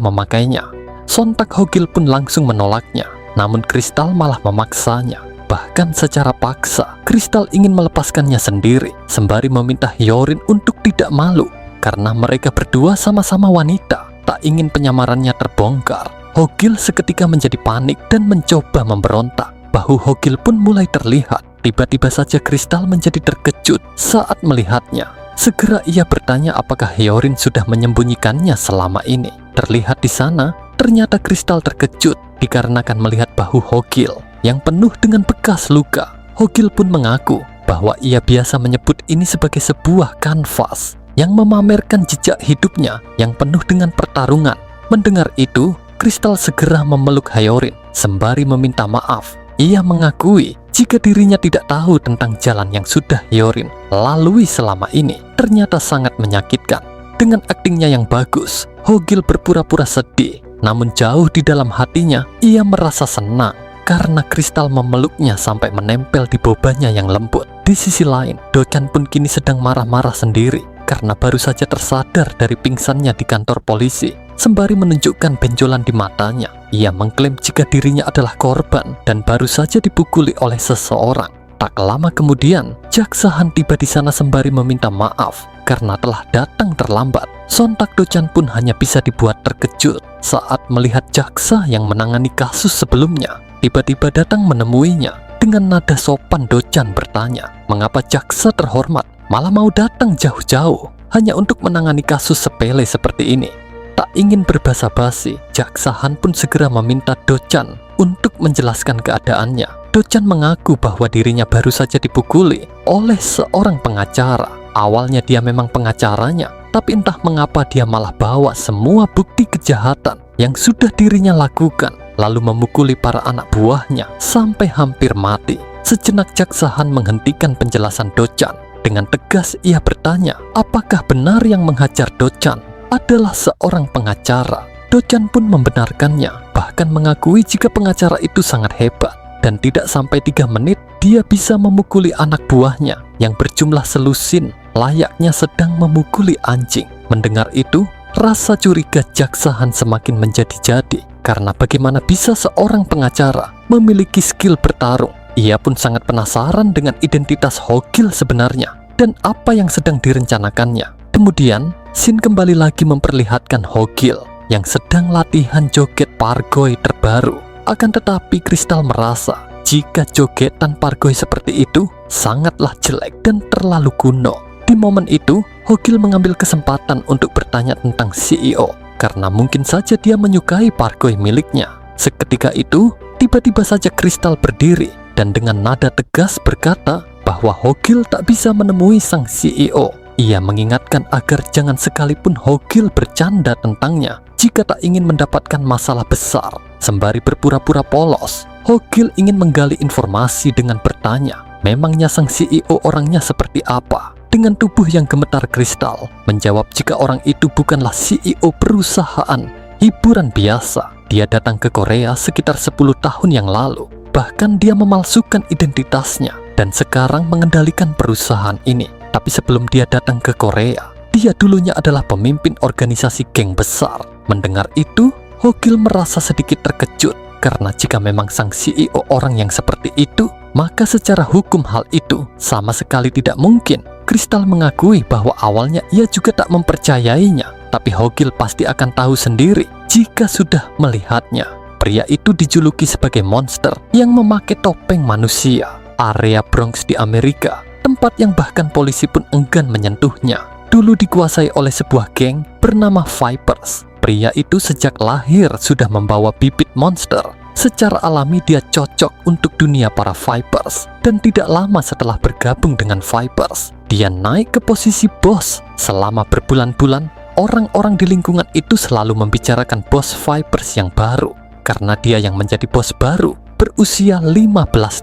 memakainya. Sontak Hogil pun langsung menolaknya, namun Kristal malah memaksanya. Bahkan secara paksa, Kristal ingin melepaskannya sendiri, sembari meminta Hyorin untuk tidak malu, karena mereka berdua sama-sama wanita, tak ingin penyamarannya terbongkar. Hogil seketika menjadi panik dan mencoba memberontak. Bahu Hogil pun mulai terlihat. Tiba-tiba saja Kristal menjadi terkejut saat melihatnya. Segera ia bertanya apakah Hyorin sudah menyembunyikannya selama ini. Terlihat di sana, ternyata Kristal terkejut dikarenakan melihat bahu Hogil yang penuh dengan bekas luka. Hogil pun mengaku bahwa ia biasa menyebut ini sebagai sebuah kanvas yang memamerkan jejak hidupnya yang penuh dengan pertarungan. Mendengar itu, Kristal segera memeluk Hyorin sembari meminta maaf. Ia mengakui jika dirinya tidak tahu tentang jalan yang sudah Hyorin lalui selama ini. Ternyata sangat menyakitkan. Dengan aktingnya yang bagus, Hogil berpura-pura sedih. Namun jauh di dalam hatinya, ia merasa senang karena Kristal memeluknya sampai menempel di bobanya yang lembut. Di sisi lain, Do-chan pun kini sedang marah-marah sendiri karena baru saja tersadar dari pingsannya di kantor polisi. Sembari menunjukkan benjolan di matanya, ia mengklaim jika dirinya adalah korban dan baru saja dipukuli oleh seseorang. Tak lama kemudian, jaksa Han tiba di sana sembari meminta maaf karena telah datang terlambat. Sontak Do-chan pun hanya bisa dibuat terkejut saat melihat jaksa yang menangani kasus sebelumnya tiba-tiba datang menemuinya. Dengan nada sopan, Do-chan bertanya, mengapa jaksa terhormat malah mau datang jauh-jauh hanya untuk menangani kasus sepele seperti ini. Tak ingin berbasa-basi, jaksa Han pun segera meminta Do-chan untuk menjelaskan keadaannya. Do-chan mengaku bahwa dirinya baru saja dipukuli oleh seorang pengacara. Awalnya dia memang pengacaranya, tapi entah mengapa dia malah bawa semua bukti kejahatan yang sudah dirinya lakukan, lalu memukuli para anak buahnya sampai hampir mati. Sejenak jaksa Han menghentikan penjelasan Do-chan. Dengan tegas ia bertanya, apakah benar yang menghajar Do-chan adalah seorang pengacara? Do-chan pun membenarkannya, bahkan mengakui jika pengacara itu sangat hebat. Dan tidak sampai 3 menit, dia bisa memukuli anak buahnya yang berjumlah selusin layaknya sedang memukuli anjing. Mendengar itu, rasa curiga Jaksa Han semakin menjadi-jadi karena bagaimana bisa seorang pengacara memiliki skill bertarung. Ia pun sangat penasaran dengan identitas Hogil sebenarnya dan apa yang sedang direncanakannya. Kemudian, scene kembali lagi memperlihatkan Hogil yang sedang latihan joget pargoy terbaru. Akan tetapi Crystal merasa jika jogetan pargoy seperti itu sangatlah jelek dan terlalu kuno. Di momen itu, Hogil mengambil kesempatan untuk bertanya tentang CEO karena mungkin saja dia menyukai pargoy miliknya. Seketika itu, tiba-tiba saja Crystal berdiri dan dengan nada tegas berkata bahwa Hogil tak bisa menemui sang CEO. Ia mengingatkan agar jangan sekalipun Hogil bercanda tentangnya jika tak ingin mendapatkan masalah besar. Sembari berpura-pura polos, Hogil ingin menggali informasi dengan bertanya, memangnya sang CEO orangnya seperti apa? Dengan tubuh yang gemetar, Crystal menjawab jika orang itu bukanlah CEO perusahaan hiburan biasa. Dia datang ke Korea sekitar 10 tahun yang lalu. Bahkan dia memalsukan identitasnya dan sekarang mengendalikan perusahaan ini. Tapi sebelum dia datang ke Korea, dia dulunya adalah pemimpin organisasi geng besar. Mendengar itu, Hogil merasa sedikit terkejut karena jika memang sang CEO orang yang seperti itu, maka secara hukum hal itu sama sekali tidak mungkin. Crystal mengakui bahwa awalnya ia juga tak mempercayainya, tapi Hogil pasti akan tahu sendiri jika sudah melihatnya. Pria itu dijuluki sebagai monster yang memakai topeng manusia. Area Bronx di Amerika, tempat yang bahkan polisi pun enggan menyentuhnya, dulu dikuasai oleh sebuah geng bernama Vipers. Pria itu sejak lahir sudah membawa bibit monster. Secara alami dia cocok untuk dunia para Vipers. Dan tidak lama setelah bergabung dengan Vipers, dia naik ke posisi bos. Selama berbulan-bulan, orang-orang di lingkungan itu selalu membicarakan bos Vipers yang baru. Karena dia yang menjadi bos baru berusia 15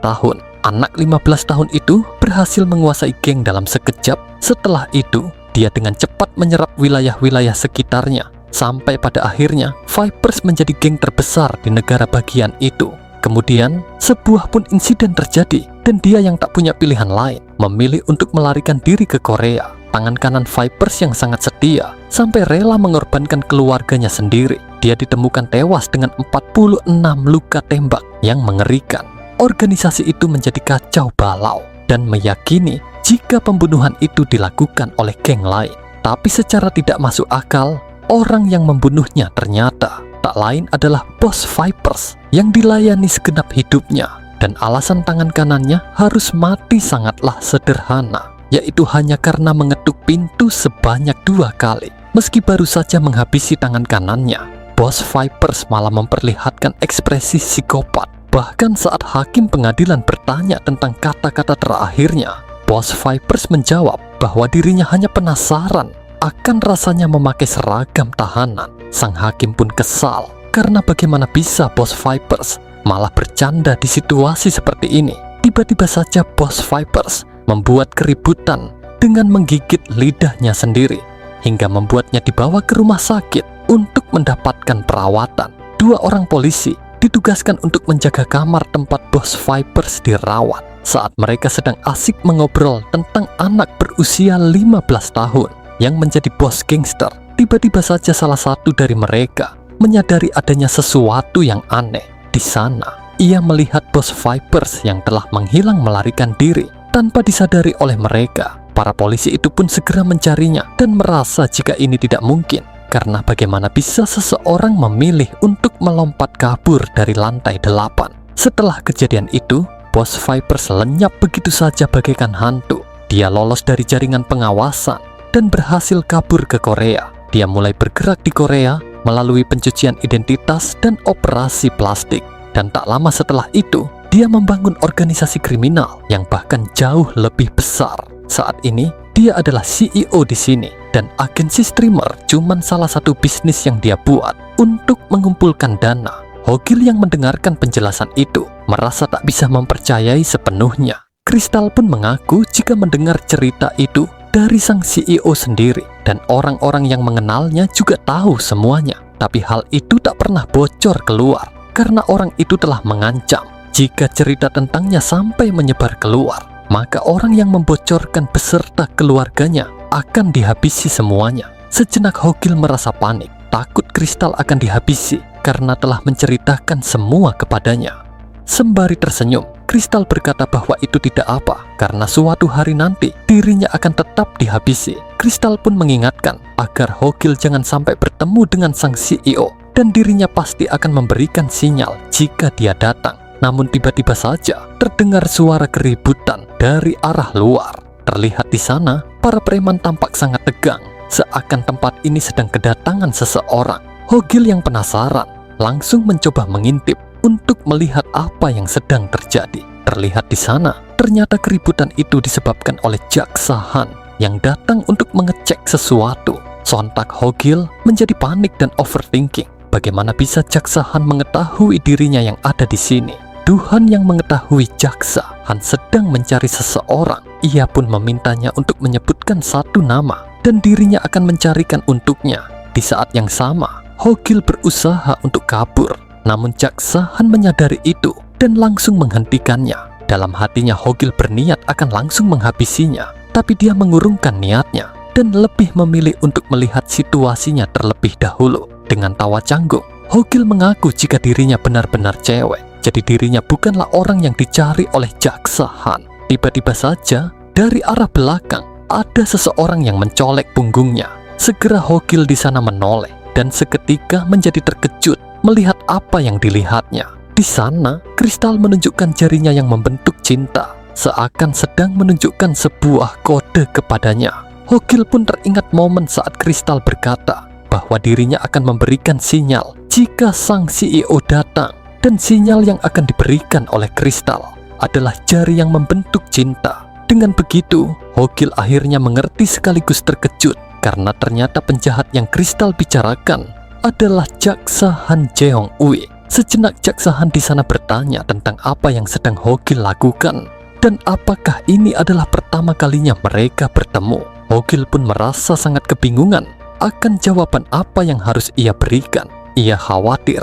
tahun. Anak 15 tahun itu berhasil menguasai geng dalam sekejap. Setelah itu, dia dengan cepat menyerap wilayah-wilayah sekitarnya. Sampai pada akhirnya, Vipers menjadi geng terbesar di negara bagian itu. Kemudian, sebuah pun insiden terjadi dan dia yang tak punya pilihan lain memilih untuk melarikan diri ke Korea. Tangan kanan Vipers yang sangat setia sampai rela mengorbankan keluarganya sendiri. Dia ditemukan tewas dengan 46 luka tembak yang mengerikan. Organisasi itu menjadi kacau balau dan meyakini jika pembunuhan itu dilakukan oleh geng lain. Tapi secara tidak masuk akal, orang yang membunuhnya ternyata tak lain adalah bos Vipers yang dilayani segenap hidupnya. Dan alasan tangan kanannya harus mati sangatlah sederhana, yaitu hanya karena mengetuk pintu sebanyak 2 kali. Meski baru saja menghabisi tangan kanannya, bos Vipers malah memperlihatkan ekspresi psikopat. Bahkan saat hakim pengadilan bertanya tentang kata-kata terakhirnya, bos Vipers menjawab bahwa dirinya hanya penasaran akan rasanya memakai seragam tahanan. Sang hakim pun kesal karena bagaimana bisa bos Vipers malah bercanda di situasi seperti ini. Tiba-tiba saja bos Vipers membuat keributan dengan menggigit lidahnya sendiri hingga membuatnya dibawa ke rumah sakit untuk mendapatkan perawatan. 2 orang polisi ditugaskan untuk menjaga kamar tempat bos Vipers dirawat. Saat mereka sedang asik mengobrol tentang anak berusia 15 tahun yang menjadi bos gangster, tiba-tiba saja salah satu dari mereka menyadari adanya sesuatu yang aneh. Di sana, ia melihat bos Vipers yang telah menghilang melarikan diri tanpa disadari oleh mereka. Para polisi itu pun segera mencarinya dan merasa jika ini tidak mungkin. Karena bagaimana bisa seseorang memilih untuk melompat kabur dari lantai 8. Setelah kejadian itu, bos Vipers lenyap begitu saja bagaikan hantu. Dia lolos dari jaringan pengawasan dan berhasil kabur ke Korea. Dia mulai bergerak di Korea melalui pencucian identitas dan operasi plastik. Dan tak lama setelah itu, dia membangun organisasi kriminal yang bahkan jauh lebih besar. Saat ini, dia adalah CEO di sini. Dan agensi streamer cuman salah satu bisnis yang dia buat untuk mengumpulkan dana. Hogil yang mendengarkan penjelasan itu merasa tak bisa mempercayai sepenuhnya. Crystal pun mengaku jika mendengar cerita itu dari sang CEO sendiri. Dan orang-orang yang mengenalnya juga tahu semuanya. Tapi hal itu tak pernah bocor keluar karena orang itu telah mengancam Jika cerita tentangnya sampai menyebar keluar, maka orang yang membocorkan beserta keluarganya akan dihabisi semuanya. Sejenak Hogil merasa panik, takut kristal akan dihabisi karena telah menceritakan semua kepadanya. Sembari tersenyum, kristal berkata bahwa itu tidak apa, karena suatu hari nanti dirinya akan tetap dihabisi. Kristal pun mengingatkan agar Hogil jangan sampai bertemu dengan sang CEO, dan dirinya pasti akan memberikan sinyal jika dia datang. Namun tiba-tiba saja terdengar suara keributan dari arah luar. Terlihat di sana, para preman tampak sangat tegang, seakan tempat ini sedang kedatangan seseorang. Hogil yang penasaran langsung mencoba mengintip untuk melihat apa yang sedang terjadi. Terlihat di sana, ternyata keributan itu disebabkan oleh Jaksa Han yang datang untuk mengecek sesuatu. Sontak Hogil menjadi panik dan overthinking. Bagaimana bisa Jaksa Han mengetahui dirinya yang ada di sini? Tuhan yang mengetahui Jaksa Han sedang mencari seseorang. Ia pun memintanya untuk menyebutkan satu nama dan dirinya akan mencarikan untuknya. Di saat yang sama, Hogil berusaha untuk kabur. Namun Jaksa Han menyadari itu dan langsung menghentikannya. Dalam hatinya Hogil berniat akan langsung menghabisinya, tapi dia mengurungkan niatnya dan lebih memilih untuk melihat situasinya terlebih dahulu. Dengan tawa canggung, Hogil mengaku jika dirinya benar-benar cewek. Jadi dirinya bukanlah orang yang dicari oleh Jaksa Han. Tiba-tiba saja dari arah belakang ada seseorang yang mencolek punggungnya. Segera Hogil di sana menoleh dan seketika menjadi terkejut melihat apa yang dilihatnya. Di sana, kristal menunjukkan jarinya yang membentuk cinta, seakan sedang menunjukkan sebuah kode kepadanya. Hogil pun teringat momen saat kristal berkata bahwa dirinya akan memberikan sinyal jika sang CEO datang. Dan sinyal yang akan diberikan oleh kristal adalah jari yang membentuk cinta. Dengan begitu, Hogil akhirnya mengerti sekaligus terkejut karena ternyata penjahat yang kristal bicarakan adalah Jaksa Han Jeong Ui. Sejenak Jaksa Han di sana bertanya tentang apa yang sedang Hogil lakukan dan apakah ini adalah pertama kalinya mereka bertemu. Hogil pun merasa sangat kebingungan akan jawaban apa yang harus ia berikan. Ia khawatir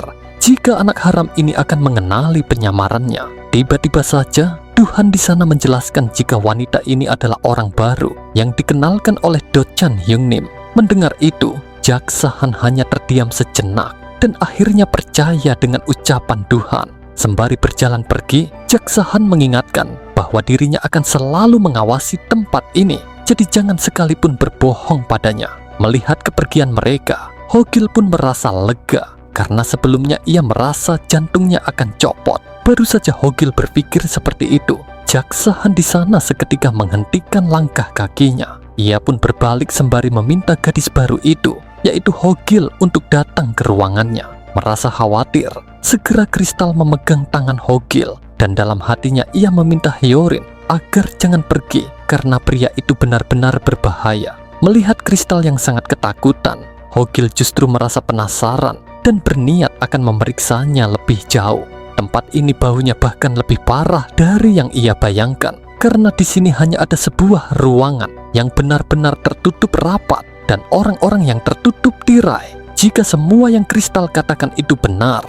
jika anak haram ini akan mengenali penyamarannya. Tiba-tiba saja Tuhan di sana menjelaskan jika wanita ini adalah orang baru yang dikenalkan oleh Do Chan Hyung Nim. Mendengar itu, Jaksa Han hanya terdiam sejenak dan akhirnya percaya dengan ucapan Tuhan. Sembari berjalan pergi, Jaksa Han mengingatkan bahwa dirinya akan selalu mengawasi tempat ini, jadi jangan sekalipun berbohong padanya. Melihat kepergian mereka, Hogil pun merasa lega karena sebelumnya ia merasa jantungnya akan copot. Baru saja Hogil berpikir seperti itu, Jaksa Han di sana seketika menghentikan langkah kakinya. Ia pun berbalik sembari meminta gadis baru itu, yaitu Hogil, untuk datang ke ruangannya. Merasa khawatir, segera kristal memegang tangan Hogil dan dalam hatinya ia meminta Hyorin agar jangan pergi karena pria itu benar-benar berbahaya. Melihat kristal yang sangat ketakutan, Hogil justru merasa penasaran dan berniat akan memeriksanya lebih jauh. Tempat ini baunya bahkan lebih parah dari yang ia bayangkan, karena di sini hanya ada sebuah ruangan yang benar-benar tertutup rapat dan orang-orang yang tertutup tirai. Jika semua yang kristal katakan itu benar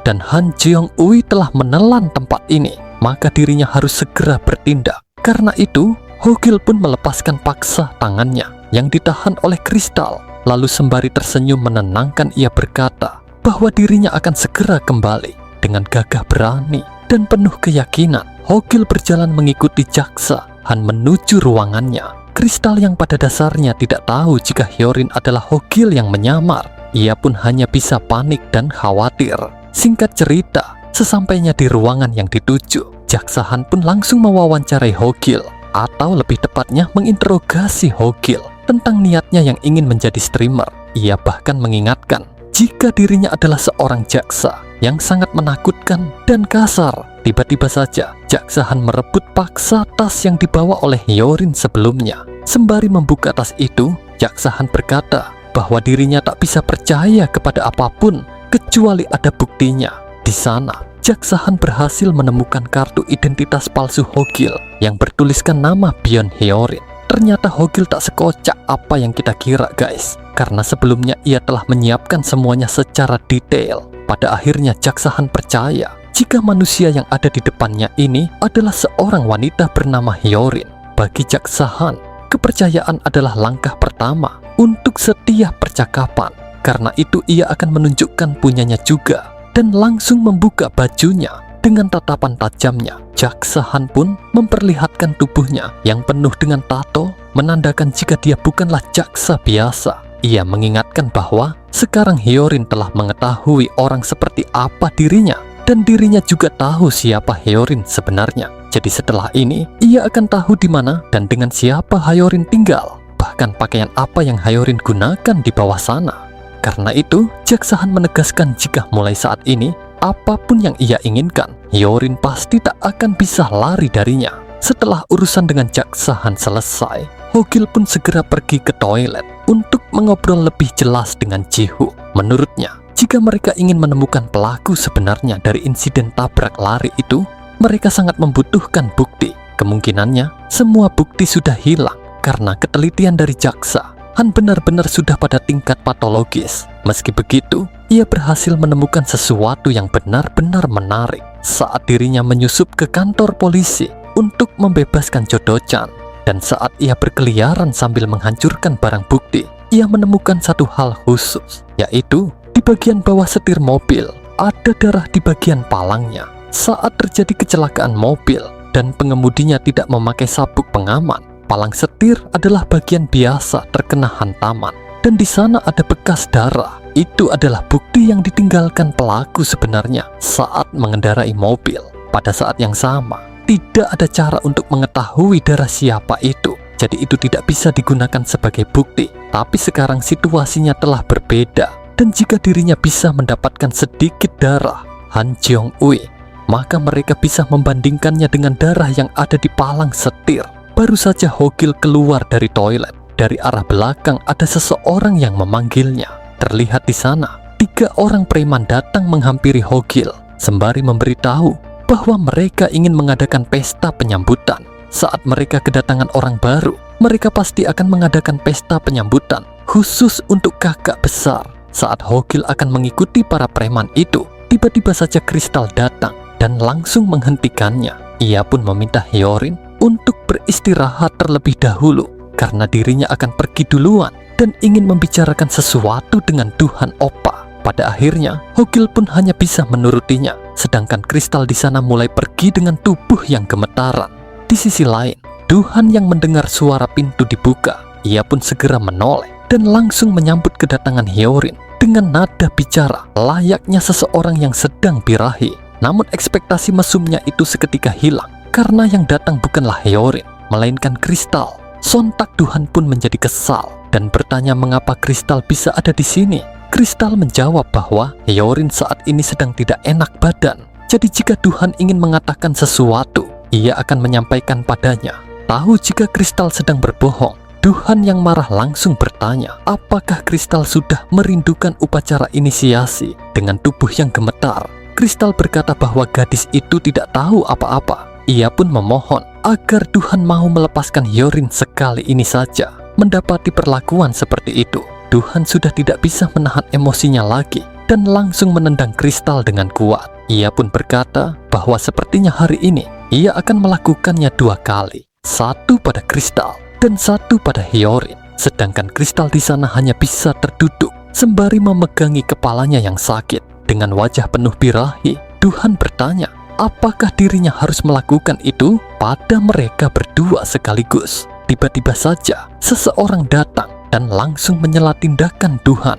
dan Han Jeong Ui telah menelan tempat ini, maka dirinya harus segera bertindak. Karena itu, Hogil pun melepaskan paksa tangannya yang ditahan oleh kristal. Lalu sembari tersenyum menenangkan, ia berkata bahwa dirinya akan segera kembali. Dengan gagah berani dan penuh keyakinan, Hogil berjalan mengikuti Jaksa Han menuju ruangannya. Kristal yang pada dasarnya tidak tahu jika Hyorin adalah Hogil yang menyamar. Ia pun hanya bisa panik dan khawatir. Singkat cerita, sesampainya di ruangan yang dituju, Jaksa Han pun langsung mewawancarai Hogil, atau lebih tepatnya menginterogasi Hogil tentang niatnya yang ingin menjadi streamer. Ia bahkan mengingatkan jika dirinya adalah seorang jaksa yang sangat menakutkan dan kasar. Tiba-tiba saja Jaksa Han merebut paksa tas yang dibawa oleh Hyorin sebelumnya. Sembari membuka tas itu, Jaksa Han berkata bahwa dirinya tak bisa percaya kepada apapun kecuali ada buktinya. Di sana, Jaksa Han berhasil menemukan kartu identitas palsu Hogil yang bertuliskan nama Byeon Hyorin. Ternyata Hogil tak sekocak apa yang kita kira, guys, karena sebelumnya ia telah menyiapkan semuanya secara detail. Pada akhirnya Jaksa Han percaya jika manusia yang ada di depannya ini adalah seorang wanita bernama Hyorin. Bagi Jaksa Han, kepercayaan adalah langkah pertama untuk setiap percakapan. Karena itu ia akan menunjukkan punyanya juga dan langsung membuka bajunya. Dengan tatapan tajamnya, Jaksa Han pun memperlihatkan tubuhnya yang penuh dengan tato, menandakan jika dia bukanlah jaksa biasa. Ia mengingatkan bahwa sekarang Hyorin telah mengetahui orang seperti apa dirinya, dan dirinya juga tahu siapa Hyorin sebenarnya. Jadi setelah ini, ia akan tahu di mana dan dengan siapa Hyorin tinggal, bahkan pakaian apa yang Hyorin gunakan di bawah sana. Karena itu, Jaksa Han menegaskan jika mulai saat ini, apapun yang ia inginkan, Hyorin pasti tak akan bisa lari darinya. Setelah urusan dengan Jaksa Han selesai, Hogil pun segera pergi ke toilet untuk mengobrol lebih jelas dengan Ji-Hook. Menurutnya, jika mereka ingin menemukan pelaku sebenarnya dari insiden tabrak lari itu, mereka sangat membutuhkan bukti. Kemungkinannya, semua bukti sudah hilang karena ketelitian dari jaksa Han benar-benar sudah pada tingkat patologis. Meski begitu, ia berhasil menemukan sesuatu yang benar-benar menarik saat dirinya menyusup ke kantor polisi untuk membebaskan Jo Do-chan. Dan saat ia berkeliaran sambil menghancurkan barang bukti, ia menemukan satu hal khusus, yaitu di bagian bawah setir mobil ada darah di bagian palangnya. Saat terjadi kecelakaan mobil dan pengemudinya tidak memakai sabuk pengaman, palang setir adalah bagian biasa terkena hantaman, dan di sana ada bekas darah. Itu adalah bukti yang ditinggalkan pelaku sebenarnya saat mengendarai mobil. Pada saat yang sama, tidak ada cara untuk mengetahui darah siapa itu. Jadi itu tidak bisa digunakan sebagai bukti. Tapi sekarang situasinya telah berbeda, dan jika dirinya bisa mendapatkan sedikit darah Han Jeong-ui, maka mereka bisa membandingkannya dengan darah yang ada di palang setir. Baru saja Hogil keluar dari toilet, dari arah belakang ada seseorang yang memanggilnya. Terlihat di sana, 3 orang preman datang menghampiri Hogil sembari memberitahu bahwa mereka ingin mengadakan pesta penyambutan. Saat mereka kedatangan orang baru, mereka pasti akan mengadakan pesta penyambutan khusus untuk kakak besar. Saat Hogil akan mengikuti para preman itu, tiba-tiba saja Kristal datang dan langsung menghentikannya. Ia pun meminta Hyorin untuk beristirahat terlebih dahulu karena dirinya akan pergi duluan dan ingin membicarakan sesuatu dengan Tuhan Oppa. Pada akhirnya, Hogil pun hanya bisa menurutinya, sedangkan Kristal di sana mulai pergi dengan tubuh yang gemetaran. Di sisi lain, Tuhan yang mendengar suara pintu dibuka, ia pun segera menoleh dan langsung menyambut kedatangan Hyorin dengan nada bicara layaknya seseorang yang sedang birahi. Namun ekspektasi mesumnya itu seketika hilang karena yang datang bukanlah Hyorin, melainkan Kristal. Sontak Tuhan pun menjadi kesal dan bertanya mengapa Kristal bisa ada di sini. Kristal menjawab bahwa Hyorin saat ini sedang tidak enak badan. Jadi jika Tuhan ingin mengatakan sesuatu, ia akan menyampaikan padanya. Tahu jika Kristal sedang berbohong, Tuhan yang marah langsung bertanya, apakah Kristal sudah merindukan upacara inisiasi dengan tubuh yang gemetar? Kristal berkata bahwa gadis itu tidak tahu apa-apa. Ia pun memohon agar Tuhan mau melepaskan Hyorin sekali ini saja. Mendapati perlakuan seperti itu, Tuhan sudah tidak bisa menahan emosinya lagi dan langsung menendang Kristal dengan kuat. Ia pun berkata bahwa sepertinya hari ini ia akan melakukannya 2 kali. Satu pada Kristal dan satu pada Hyorin. Sedangkan Kristal di sana hanya bisa terduduk sembari memegangi kepalanya yang sakit. Dengan wajah penuh birahi, Tuhan bertanya, apakah dirinya harus melakukan itu pada mereka berdua sekaligus? Tiba-tiba saja, seseorang datang dan langsung menyela tindakan Tuhan.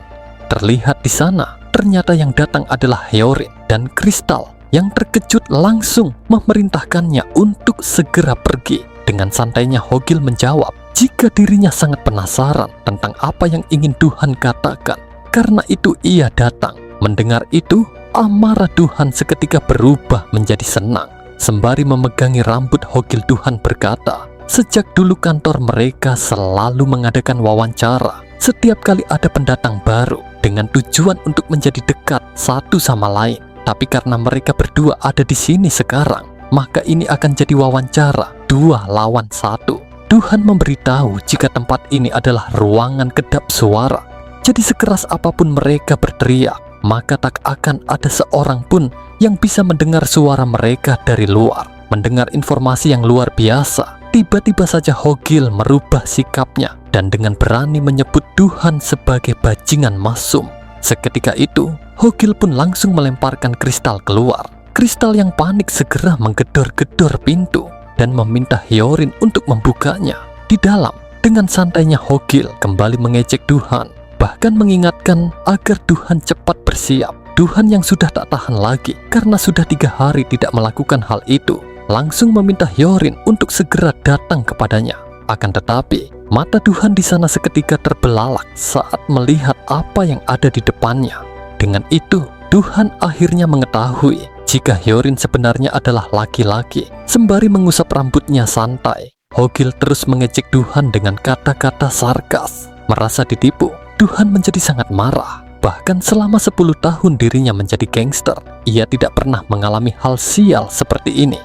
Terlihat di sana, ternyata yang datang adalah Hyorin dan Kristal yang terkejut langsung memerintahkannya untuk segera pergi. Dengan santainya Hogil menjawab jika dirinya sangat penasaran tentang apa yang ingin Tuhan katakan. Karena itu ia datang. Mendengar itu, amarah Tuhan seketika berubah menjadi senang. Sembari memegangi rambut Hogil, Tuhan berkata, sejak dulu kantor mereka selalu mengadakan wawancara. Setiap kali ada pendatang baru dengan tujuan untuk menjadi dekat satu sama lain. Tapi karena mereka berdua ada di sini sekarang, maka ini akan jadi wawancara 2 lawan 1. Tuhan memberitahu jika tempat ini adalah ruangan kedap suara. Jadi sekeras apapun mereka berteriak, maka tak akan ada seorang pun yang bisa mendengar suara mereka dari luar, mendengar informasi yang luar biasa. Tiba-tiba saja Hogil merubah sikapnya dan dengan berani menyebut Tuhan sebagai bajingan mesum. Seketika itu, Hogil pun langsung melemparkan kristal keluar. Kristal yang panik segera menggedor-gedor pintu dan meminta Hyorin untuk membukanya. Di dalam, dengan santainya Hogil kembali mengejek Tuhan, bahkan mengingatkan agar Tuhan cepat bersiap. Tuhan yang sudah tak tahan lagi karena sudah 3 hari tidak melakukan hal itu, langsung meminta Hyorin untuk segera datang kepadanya. Akan tetapi, mata Tuhan di sana seketika terbelalak saat melihat apa yang ada di depannya. Dengan itu, Tuhan akhirnya mengetahui jika Hyorin sebenarnya adalah laki-laki. Sembari mengusap rambutnya santai, Hogil terus mengejek Tuhan dengan kata-kata sarkas. Merasa ditipu, Tuhan menjadi sangat marah. Bahkan selama 10 tahun dirinya menjadi gangster, ia tidak pernah mengalami hal sial seperti ini.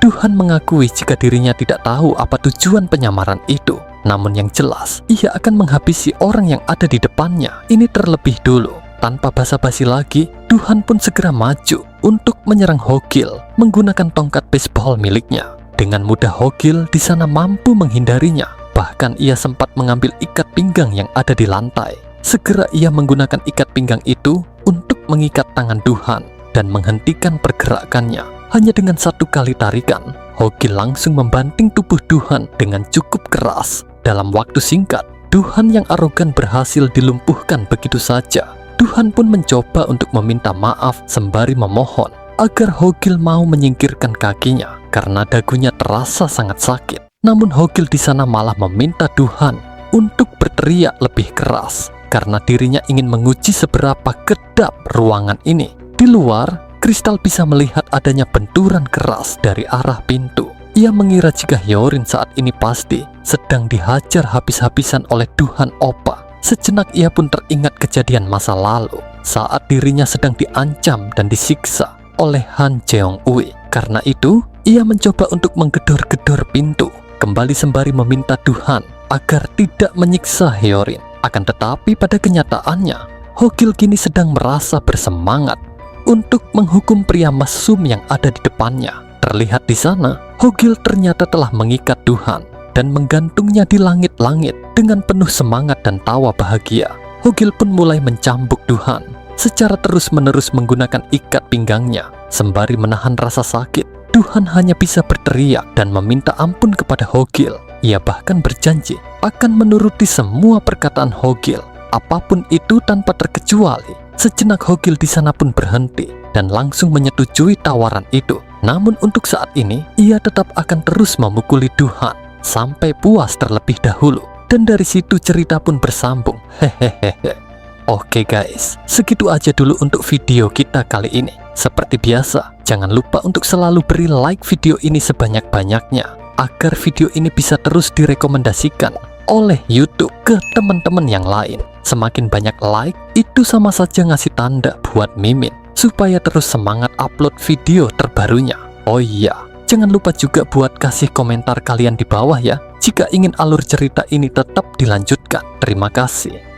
Tuhan mengakui jika dirinya tidak tahu apa tujuan penyamaran itu. Namun yang jelas, ia akan menghabisi orang yang ada di depannya. Ini terlebih dulu. Tanpa basa-basi lagi, Tuhan pun segera maju untuk menyerang Hogil menggunakan tongkat baseball miliknya. Dengan mudah Hogil di sana mampu menghindarinya. Bahkan ia sempat mengambil ikat pinggang yang ada di lantai. Segera ia menggunakan ikat pinggang itu untuk mengikat tangan Tuhan dan menghentikan pergerakannya. Hanya dengan 1 kali tarikan, Hogil langsung membanting tubuh Tuhan dengan cukup keras. Dalam waktu singkat, Tuhan yang arogan berhasil dilumpuhkan begitu saja. Tuhan pun mencoba untuk meminta maaf sembari memohon agar Hogil mau menyingkirkan kakinya karena dagunya terasa sangat sakit. Namun Hogil di sana malah meminta Tuhan untuk berteriak lebih keras karena dirinya ingin menguji seberapa kedap ruangan ini. Di luar, Kristal bisa melihat adanya benturan keras dari arah pintu. Ia mengira jika Hyorin saat ini pasti sedang dihajar habis-habisan oleh Tuhan Opa. Sejenak ia pun teringat kejadian masa lalu saat dirinya sedang diancam dan disiksa oleh Han Jeong-ui. Karena itu, ia mencoba untuk menggedor-gedor pintu kembali sembari meminta Tuhan agar tidak menyiksa Hyorin. Akan tetapi pada kenyataannya, Hogil kini sedang merasa bersemangat untuk menghukum pria mesum yang ada di depannya. Terlihat di sana, Hogil ternyata telah mengikat Tuhan dan menggantungnya di langit-langit. Dengan penuh semangat dan tawa bahagia, Hogil pun mulai mencambuk Tuhan secara terus-menerus menggunakan ikat pinggangnya. Sembari menahan rasa sakit, Tuhan hanya bisa berteriak dan meminta ampun kepada Hogil. Ia bahkan berjanji akan menuruti semua perkataan Hogil, apapun itu tanpa terkecuali. Sejenak Hogil di sana pun berhenti dan langsung menyetujui tawaran itu. Namun untuk saat ini, ia tetap akan terus memukuli Tuhan sampai puas terlebih dahulu. Dan dari situ cerita pun bersambung. Hehehe. Oke guys, segitu aja dulu untuk video kita kali ini. Seperti biasa, jangan lupa untuk selalu beri like video ini sebanyak-banyaknya agar video ini bisa terus direkomendasikan oleh YouTube ke teman-teman yang lain. Semakin banyak like, itu sama saja ngasih tanda buat Mimin supaya terus semangat upload video terbarunya. Oh iya, jangan lupa juga buat kasih komentar kalian di bawah ya jika ingin alur cerita ini tetap dilanjutkan. Terima kasih.